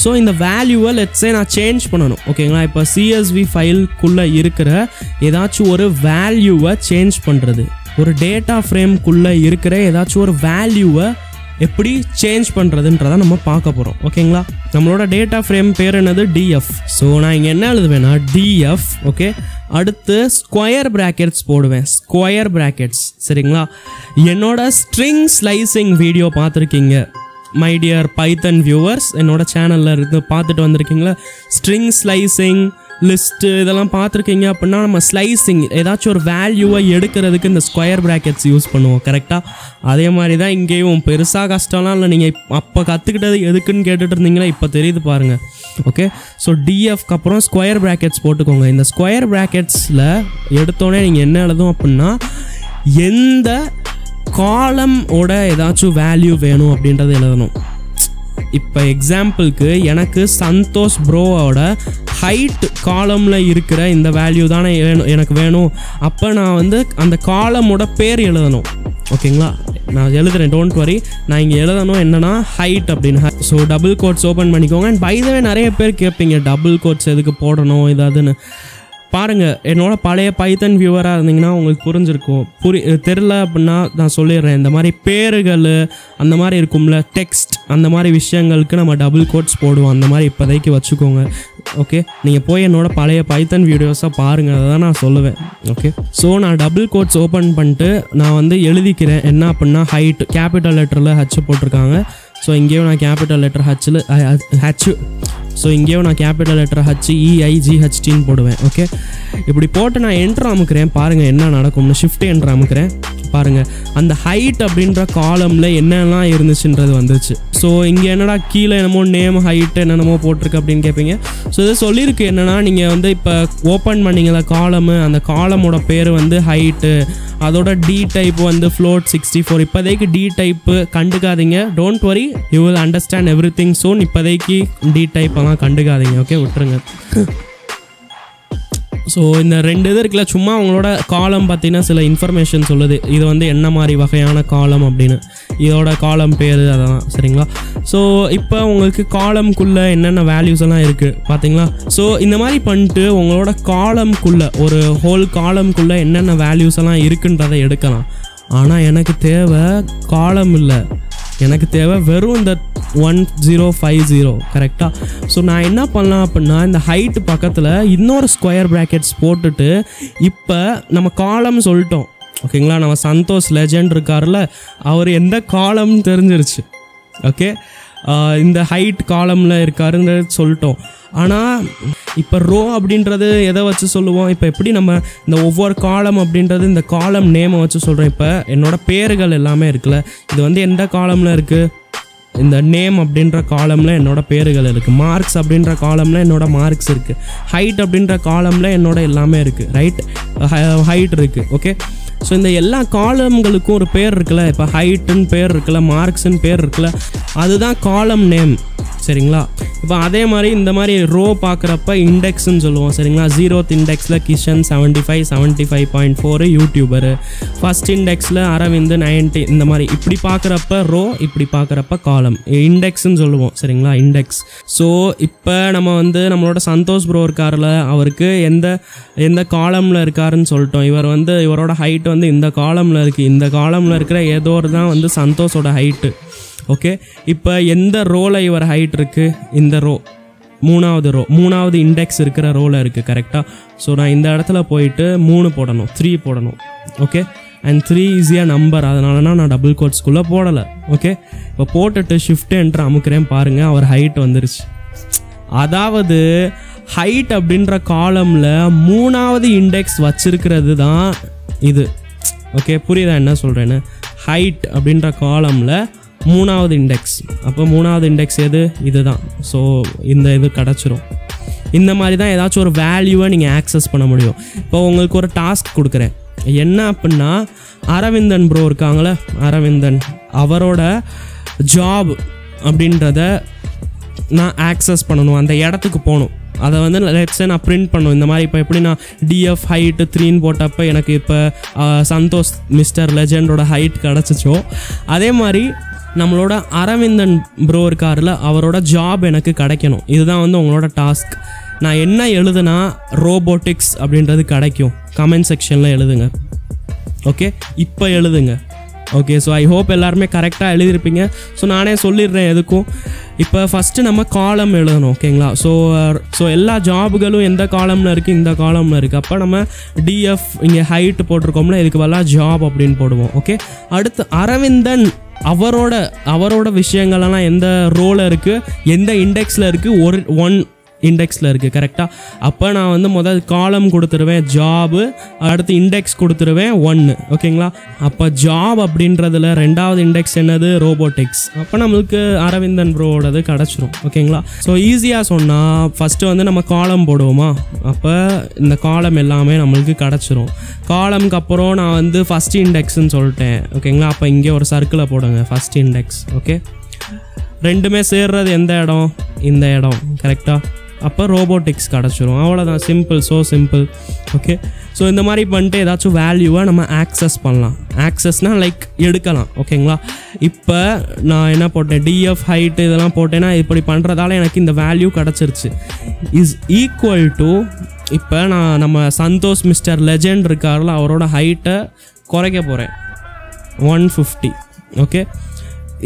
ஸோ இந்த வேல்யூவை லெட்ஸே நான் சேஞ்ச் பண்ணணும். ஓகேங்களா, இப்போ CSV ஃபைல்குள்ளே இருக்கிற ஏதாச்சும் ஒரு வேல்யூவை சேஞ்ச் பண்ணுறது, ஒரு டேட்டா ஃப்ரேம்குள்ளே இருக்கிற ஏதாச்சும் ஒரு வேல்யூவை எப்படி சேஞ்ச் பண்ணுறதுன்றதை நம்ம பார்க்க போகிறோம். ஓகேங்களா, நம்மளோட டேட்டா ஃப்ரேம் பேர் என்னது DF. ஸோ நான் இங்கே என்ன எழுதுவேன்னா DF. ஓகே, அடுத்து ஸ்கொயர் ப்ராக்கெட்ஸ் போடுவேன், ஸ்கொயர் ப்ராக்கெட்ஸ். சரிங்களா, என்னோட ஸ்ட்ரிங் ஸ்லைசிங் வீடியோ பார்த்துருக்கீங்க மை டியர் பைத்தன் வியூவர்ஸ், என்னோட சேனலில் இருந்து பார்த்துட்டு வந்திருக்கீங்களா, ஸ்ட்ரிங் ஸ்லைசிங் லிஸ்ட்டு இதெல்லாம் பார்த்துருக்கீங்க அப்படின்னா நம்ம ஸ்லைசிங் ஏதாச்சும் ஒரு வேல்யூவை எடுக்கிறதுக்கு இந்த ஸ்கொயர் ப்ராக்கெட்ஸ் யூஸ் பண்ணுவோம். கரெக்டாக அதே மாதிரி தான் இங்கேயும் பெருசாக கஷ்டம்லாம் இல்லை. நீங்கள் அப்போ கற்றுக்கிட்டது எதுக்குன்னு கேட்டுட்டு இருந்தீங்களா, இப்போ தெரியுது பாருங்கள். ஓகே, ஸோ DFக்கு அப்புறம் ஸ்கொயர் ப்ராக்கெட்ஸ் போட்டுக்கோங்க. இந்த ஸ்கொயர் ப்ராக்கெட்ஸில் எடுத்தோடனே நீங்கள் என்ன எழுதும் அப்படின்னா எந்த காலமோட ஏதாச்சும் வேல்யூ வேணும் அப்படின்றத எழுதணும். இப்போ எக்ஸாம்பிளுக்கு எனக்கு சந்தோஷ் ப்ரோவோட ஹைட் காலமில் இருக்கிற இந்த வேல்யூ தானே எனக்கு வேணும். அப்போ நான் வந்து அந்த காலமோட பேர் எழுதணும். ஓகேங்களா, நான் எழுதுறேன், டோன்ட் வரி. நான் இங்கே எழுதணும் என்னன்னா ஹைட் அப்படின்னு. ஸோ டபுள் கோட்ஸ் ஓப்பன் பண்ணிக்கோங்க. அண்ட் பை த வே நிறைய பேர் கேட்பீங்க டபுள் கோட்ஸ் எதுக்கு போடணும் இதாதுன்னு. பாருங்கள், என்னோட பழைய பைத்தன் வியூவராக இருந்தீங்கன்னா உங்களுக்கு புரிஞ்சிருக்கும். தெரில அப்படின்னா நான் சொல்லிடுறேன். இந்த மாதிரி பேர்கள் அந்த மாதிரி இருக்கும்ல, டெக்ஸ்ட் அந்த மாதிரி விஷயங்களுக்கு நம்ம டபுள் கோட்ஸ் போடுவோம். அந்த மாதிரி இப்போதைக்கு வச்சுக்கோங்க. ஓகே, நீங்கள் போய் என்னோட பழைய பைத்தன் வீடியோஸாக பாருங்கள், அதை தான் நான் சொல்லுவேன். ஓகே, ஸோ நான் டபுள் கோட்ஸ் ஓப்பன் பண்ணிட்டு நான் வந்து எழுதிக்கிறேன் என்ன அப்படின்னா ஹைட் கேபிட்டல் லெட்டரில் ஹச் போட்டிருக்காங்க. ஸோ இங்கேயும் நான் கேபிட்டல் லெட்டர் ஹச் ஸோ இங்கேயும் நான் கேபிட்டல் லெட்டர் HEIGHTன்னு போடுவேன். ஓகே, இப்படி போட்டு நான் என்ட்ரு அமுக்கிறேன். பாருங்கள் என்ன நடக்கும்னு. ஷிஃப்ட் என்ட்ரு அமுக்கிறேன். பாருங்கள் அந்த ஹைட் அப்படின்ற காலமில் என்னெல்லாம் இருந்துச்சுன்றது வந்துச்சு. ஸோ இங்கே என்னடா கீழே என்னமோ நேம் ஹைட்டு என்னென்னமோ போட்டிருக்கு அப்படின்னு கேட்பீங்க. ஸோ இது சொல்லியிருக்கு என்னென்னா நீங்கள் வந்து இப்போ ஓப்பன் பண்ணிங்களா காலமு, அந்த காலமோட பேர் வந்து ஹைட்டு, அதோட D டைப் வந்து float 64. இப்போதைக்கு D டைப்பு கண்டுக்காதீங்க, don't worry, you will understand everything soon. இப்போதைக்கு D டைப் எல்லாம் கண்டுக்காதீங்க. ஓகே, விட்டுருங்க. ஸோ இந்த 2 இது இருக்குல்ல, சும்மா அவங்களோட காலம் பார்த்தீங்கன்னா சில இன்ஃபர்மேஷன் சொல்லுது, இது வந்து என்ன மாதிரி வகையான காலம் அப்படின்னு, இதோட காலம் பேர் அதெல்லாம். சரிங்களா, ஸோ இப்போ உங்களுக்கு காலம்குள்ளே என்னென்ன வேல்யூஸ் எல்லாம் இருக்குது பார்த்தீங்களா. ஸோ இந்த மாதிரி பண்ணிட்டு உங்களோட காலம்குள்ளே ஒரு ஹோல் காலம்குள்ளே என்னென்ன வேல்யூஸ் எல்லாம் இருக்குன்றதை எடுக்கலாம். ஆனால் எனக்கு தேவை காலம் இல்லை, எனக்கு தேவை வெறும் இந்த 1050. கரெக்டாக. ஸோ நான் என்ன பண்ணலாம் அப்படின்னா இந்த ஹைட்டு பக்கத்தில் இன்னொரு ஸ்கொயர் ப்ராக்கெட்ஸ் போட்டுட்டு இப்போ நம்ம காலம் சொல்லிட்டோம். ஓகேங்களா, நம்ம சந்தோஷ் லெஜெண்ட் இருக்கார்ல, அவர் எந்த காலம்னு தெரிஞ்சிருச்சு. ஓகே, இந்த ஹைட் காலமில் இருக்காருங்கிறது சொல்லிட்டோம். ஆனால் இப்போ ரோ அப்படின்றது எதை வச்சு சொல்லுவோம், இப்போ எப்படி நம்ம இந்த ஒவ்வொரு காலம் அப்படின்றது இந்த காலம் நேமை வச்சு சொல்கிறோம். இப்போ என்னோடய பேர்கள் எல்லாமே இருக்குல்ல, இது வந்து எந்த காலமில் இருக்குது, இந்த நேம் அப்படின்ற காலமில் என்னோட பேர்கள் இருக்குது, மார்க்ஸ் அப்படின்ற காலமில் என்னோட மார்க்ஸ் இருக்குது, ஹைட் அப்படின்ற காலமில் என்னோட எல்லாமே இருக்குது. ரைட், ஹைட் இருக்குது. ஓகே, ஸோ இந்த எல்லா காலம்களுக்கும் ஒரு பேர் இருக்குல்ல, இப்போ ஹைட்டுன்னு பேர் இருக்குல்ல, மார்க்ஸ்ன்னு பேர் இருக்குல்ல, அதுதான் காலம் நேம் சரிங்களா. இப்போ அதே மாதிரி இந்த மாதிரி ரோ பார்க்குறப்ப இண்டெக்ஸ்ன்னு சொல்லுவோம் சரிங்களா. 0th இண்டெக்ஸில் கிஷன் 75, 75.4 யூடியூபரு, ஃபஸ்ட் இண்டெக்ஸில் அரவிந்த் 90, இந்த மாதிரி இப்படி பார்க்குறப்ப ரோ, இப்படி பார்க்குறப்ப காலம், இண்டெக்ஸ்ன்னு சொல்லுவோம் சரிங்களா, இண்டெக்ஸ். ஸோ இப்போ நம்ம வந்து நம்மளோட சந்தோஷ் ப்ரோ இருக்கார்ல, அவருக்கு எந்த காலமில் இருக்காருன்னு சொல்லிட்டோம். இவரோட ஹைட் வந்து இந்த காலமில் இருக்குது. இந்த காலமில் இருக்கிற ஏதோ ஒரு தான் வந்து சந்தோஷோட ஹைட்டு. ஓகே, இப்போ எந்த ரோவில் இவர் ஹைட் இருக்குது? இந்த ரோ, மூணாவது இண்டெக்ஸ் இருக்கிற ரோவில் இருக்குது கரெக்டாக. ஸோ நான் இந்த இடத்துல போயிட்டு 3 போடணும், 3 போடணும். ஓகே, அண்ட் 3 ஈஸியாக நம்பர், அதனாலனா நான் டபுள் கோட்ஸ்குள்ளே போடலை. ஓகே, இப்போ போட்டுட்டு ஷிஃப்ட் என்ட்ரு அமுக்கிறேன், பாருங்கள் அவர் ஹைட் வந்துருச்சு. அதாவது ஹைட் அப்படின்ற காலமில் 3வது இண்டெக்ஸ் வச்சிருக்கிறது தான் இது. ஓகே, புரியுதா என்ன சொல்கிறேன்னு? ஹைட் அப்படின்ற காலமில் 3வது இண்டெக்ஸ். அப்போ 3வது இண்டெக்ஸ் எது? இது தான். ஸோ இந்த இது கிடச்சிரும். இந்த மாதிரி தான் ஏதாச்சும் ஒரு வேல்யூவை நீங்கள் ஆக்சஸ் பண்ண முடியும். இப்போ உங்களுக்கு ஒரு டாஸ்க் கொடுக்குறேன். என்ன அப்படின்னா, அரவிந்தன் ப்ரோ இருக்காங்களே, அரவிந்தன் அவரோட ஜாப் அப்படின்றத நான் ஆக்சஸ் பண்ணணும், அந்த இடத்துக்கு போகணும். அதை வந்து லெட்ஸே நான் பிரிண்ட் பண்ணணும். இந்த மாதிரி இப்போ எப்படி நான் டிஎஃப் ஹைட்டு 3ன்னு போட்டப்போ எனக்கு இப்போ சந்தோஷ் மிஸ்டர் லெஜெண்டோட ஹைட் கிடச்சிச்சோ, அதே மாதிரி நம்மளோட அரவிந்தன் ப்ரோ இருக்காருல, அவரோட ஜாப் எனக்கு கிடைக்கணும். இதுதான் வந்து உங்களோட டாஸ்க். நான் என்ன எழுதுனா ரோபோட்டிக்ஸ் அப்படின்றது கிடைக்கும். கமெண்ட் செக்ஷனில் எழுதுங்க. ஓகே, இப்போ எழுதுங்க. ஓகே, ஸோ ஐ ஹோப் எல்லாருமே கரெக்டாக எழுதியிருப்பீங்க. ஸோ நானே சொல்லிடுறேன் எதுக்கும். இப்போ ஃபஸ்ட்டு நம்ம காலம் எழுதணும். ஓகேங்களா. ஸோ எல்லா ஜாபுகளும் எந்த காலமில் இருக்குது? இந்த காலமில் இருக்குது. அப்போ நம்ம டிஎஃப் இங்கே ஹைட்டு போட்டிருக்கோம்ல, இதுக்கு பதிலாக ஜாப் அப்படின்னு போடுவோம். ஓகே, அடுத்து அரவிந்தன் அவரோட விஷயங்கள்லாம் எந்த ரோவில் இருக்குது, எந்த இண்டெக்ஸில் இருக்குது? 1 இண்டெக்ஸில் இருக்குது கரெக்டாக. அப்போ நான் வந்து முதல் காலம் கொடுத்துருவேன் ஜாபு, அடுத்து இண்டெக்ஸ் கொடுத்துருவேன் 1. ஓகேங்களா. அப்போ ஜாப் அப்படின்றதுல 2வது இண்டெக்ஸ் என்னது? ரோபோட்டிக்ஸ். அப்போ நம்மளுக்கு அரவிந்தன் ப்ரோவோடது கிடச்சிரும். ஓகேங்களா. ஸோ ஈஸியாக சொன்னால் ஃபஸ்ட்டு வந்து நம்ம காலம் போடுவோமா, அப்போ இந்த காலம் எல்லாமே நம்மளுக்கு கிடச்சிரும். காலமுக்கு அப்புறம் நான் வந்து ஃபஸ்ட் இண்டெக்ஸ்ன்னு சொல்லிட்டேன். ஓகேங்களா. அப்போ இங்கே ஒரு சர்க்கிளை போடுங்க, ஃபஸ்ட் இண்டெக்ஸ். ஓகே, ரெண்டுமே சேர்றது எந்த இடம்? இந்த இடம் கரெக்டாக. அப்போ ரோபோட்டிக்ஸ் கிடச்சிரும். அவ்வளோதான், simple, so simple. Okay, so இந்த மாதிரி பண்ணிட்டு ஏதாச்சும் வேல்யூவை நம்ம ஆக்சஸ் பண்ணலாம். ஆக்சஸ்னால் லைக் எடுக்கலாம். ஓகேங்களா. இப்போ நான் என்ன போட்டேன், டிஎஃப் ஹைட்டு இதெல்லாம் போட்டேன்னா இப்படி பண்ணுறதால எனக்கு இந்த வேல்யூ கிடச்சிருச்சு. இஸ் ஈக்குவல் டு, இப்போ நான் நம்ம சந்தோஷ் மிஸ்டர் லெஜெண்ட் இருக்கார்ல, அவரோட ஹைட்டை குறைக்க போகிறேன் 150. ஓகே,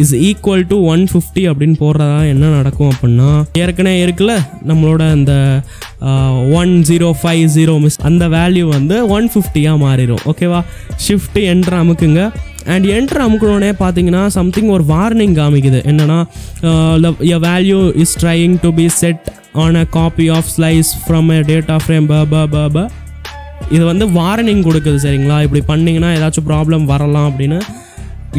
இஸ் ஈக்குவல் டு 150 அப்படின்னு போடுறதா என்ன நடக்கும் அப்படின்னா, ஏற்கனவே இருக்குல்ல நம்மளோட அந்த 1050 மிஸ், அந்த வேல்யூ வந்து 150 மாறிடும். ஓகேவா. ஷிஃப்ட் என்ட்ரு அமுக்குங்க. அண்ட் என்ட்ரு அமுக்கணுன்னே பார்த்தீங்கன்னா சம்திங் ஒரு வார்னிங் காமிக்குது. என்னென்னா, your value is trying to be set on a copy of slice from a data frame. இது வந்து வார்னிங் கொடுக்குது சரிங்களா. இப்படி பண்ணிங்கன்னா ஏதாச்சும் ப்ராப்ளம் வரலாம் அப்படின்னு.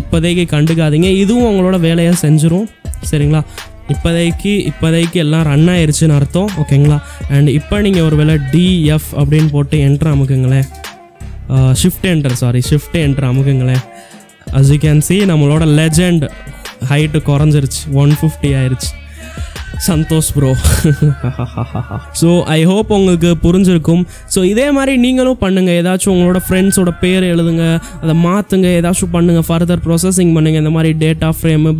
இப்போதைக்கு கண்டுக்காதீங்க, இதுவும் உங்களோட வேலையை செஞ்சிடும் சரிங்களா. இப்போதைக்கு எல்லாம் ரன் ஆயிடுச்சுன்னு அர்த்தம். ஓகேங்களா. அண்ட் இப்போ நீங்கள் ஒரு வேளை டிஎஃப் அப்படின்னு போட்டு என்ட்ரு அமுக்குங்களேன், ஷிஃப்ட் என்ட்ரு அமுக்குங்களேன். as you can see நம்மளோட லெஜெண்ட் ஹைட்டு குறைஞ்சிருச்சு, 150 ஆயிடுச்சு. Santhosh bro. So I hope உங்களுக்கு புரிஞ்சிருக்கும். ஸோ இதே மாதிரி நீங்களும் பண்ணுங்கள். ஏதாச்சும் உங்களோட ஃப்ரெண்ட்ஸோட பேர் எழுதுங்க, அதை மாற்றுங்க, ஏதாச்சும் பண்ணுங்கள், ஃபர்தர் ப்ராசஸிங் பண்ணுங்கள். இந்த மாதிரி டேட்டா ஃப்ரேமு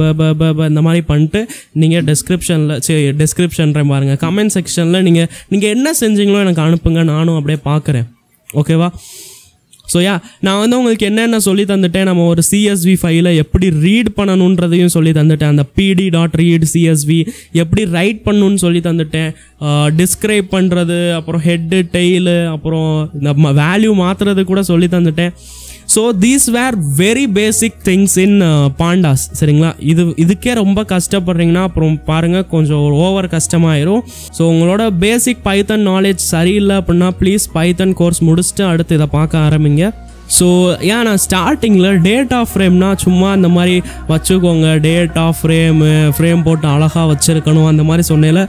இந்த மாதிரி பண்ணிட்டு நீங்கள் டிஸ்கிரிப்ஷனில் பாருங்கள், கமெண்ட் செக்ஷனில் நீங்கள் என்ன செஞ்சீங்களோ எனக்கு அனுப்புங்க, நானும் அப்படியே பார்க்குறேன். ஓகேவா. ஸோ நான் வந்து உங்களுக்கு என்னென்ன சொல்லி தந்துட்டேன், நம்ம ஒரு சிஎஸ்வி ஃபைலை எப்படி ரீட் பண்ணணுன்றதையும் சொல்லி தந்துட்டேன். அந்த pd.read CSV எப்படி ரைட் பண்ணணுன்னு சொல்லி தந்துட்டேன். டிஸ்கிரைப் பண்ணுறது, அப்புறம் ஹெட்டு டெய்லு, அப்புறம் இந்த வேல்யூ மாற்றுறது கூட சொல்லி தந்துட்டேன். So these were very basic things in pandas சரிங்களா. இதுக்கே ரொம்ப கஷ்டப்படுறீங்கன்னா அப்புறம் பாருங்கள், கொஞ்சம் ஓவர் கஷ்டமாயிரும். ஸோ உங்களோட பேசிக் பைத்தன் நாலேஜ் சரியில்லை அப்படின்னா ப்ளீஸ் பைத்தன் கோர்ஸ் முடிச்சுட்டு அடுத்து இதை பார்க்க ஆரம்பிங்க. ஸோ நான் ஸ்டார்டிங்கில் டேட்டா ஃப்ரேம்னா சும்மா இந்த மாதிரி வச்சுக்கோங்க, டேட்டா ஃப்ரேம் போட்டு அழகாக வச்சுருக்கணும் அந்த மாதிரி சொன்னேன்ல.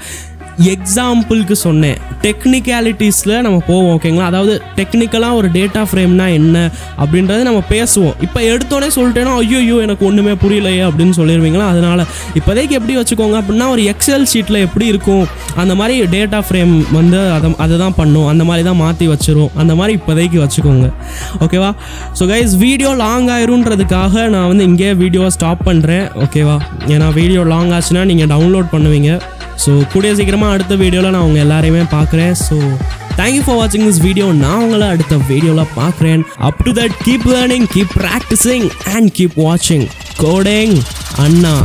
எக்ஸாம்பிளுக்கு சொன்னேன், டெக்னிக்காலிட்டிஸில் நம்ம போவோம் ஓகேங்களா. அதாவது டெக்னிக்கலாக ஒரு டேட்டா ஃப்ரேம்னா என்ன அப்படின்றத நம்ம பேசுவோம். இப்போ எடுத்தோடனே சொல்லிட்டேன்னா ஐயோ எனக்கு ஒன்றுமே புரியலையே அப்படின்னு சொல்லிடுவீங்களா. அதனால் இப்போதைக்கு எப்படி வச்சுக்கோங்க அப்படின்னா, ஒரு எக்ஸல் ஷீட்டில் எப்படி இருக்கும் அந்த மாதிரி டேட்டா ஃப்ரேம் வந்து அதை தான் பண்ணும், அந்த மாதிரி தான் மாற்றி வச்சிரும், அந்த மாதிரி இப்போதைக்கு வச்சுக்கோங்க ஓகேவா. ஸோ கைஸ், வீடியோ லாங் ஆயிருன்றதுக்காக நான் வந்து இங்கே வீடியோவை ஸ்டாப் பண்ணுறேன் ஓகேவா. ஏன்னா வீடியோ லாங் ஆச்சுன்னா நீங்கள் டவுன்லோட் பண்ணுவீங்க. ஸோ கூடிய சீக்கிரமாக அடுத்த வீடியோவில் நான் உங்கள் எல்லாரையுமே பார்க்குறேன். ஸோ தேங்க்யூ ஃபார் வாட்சிங் திஸ் வீடியோ. நான் உங்களை அடுத்த வீடியோவில் பார்க்குறேன். Up to that, keep learning, keep practising and keep வாட்சிங் கோடிங் அண்ணா.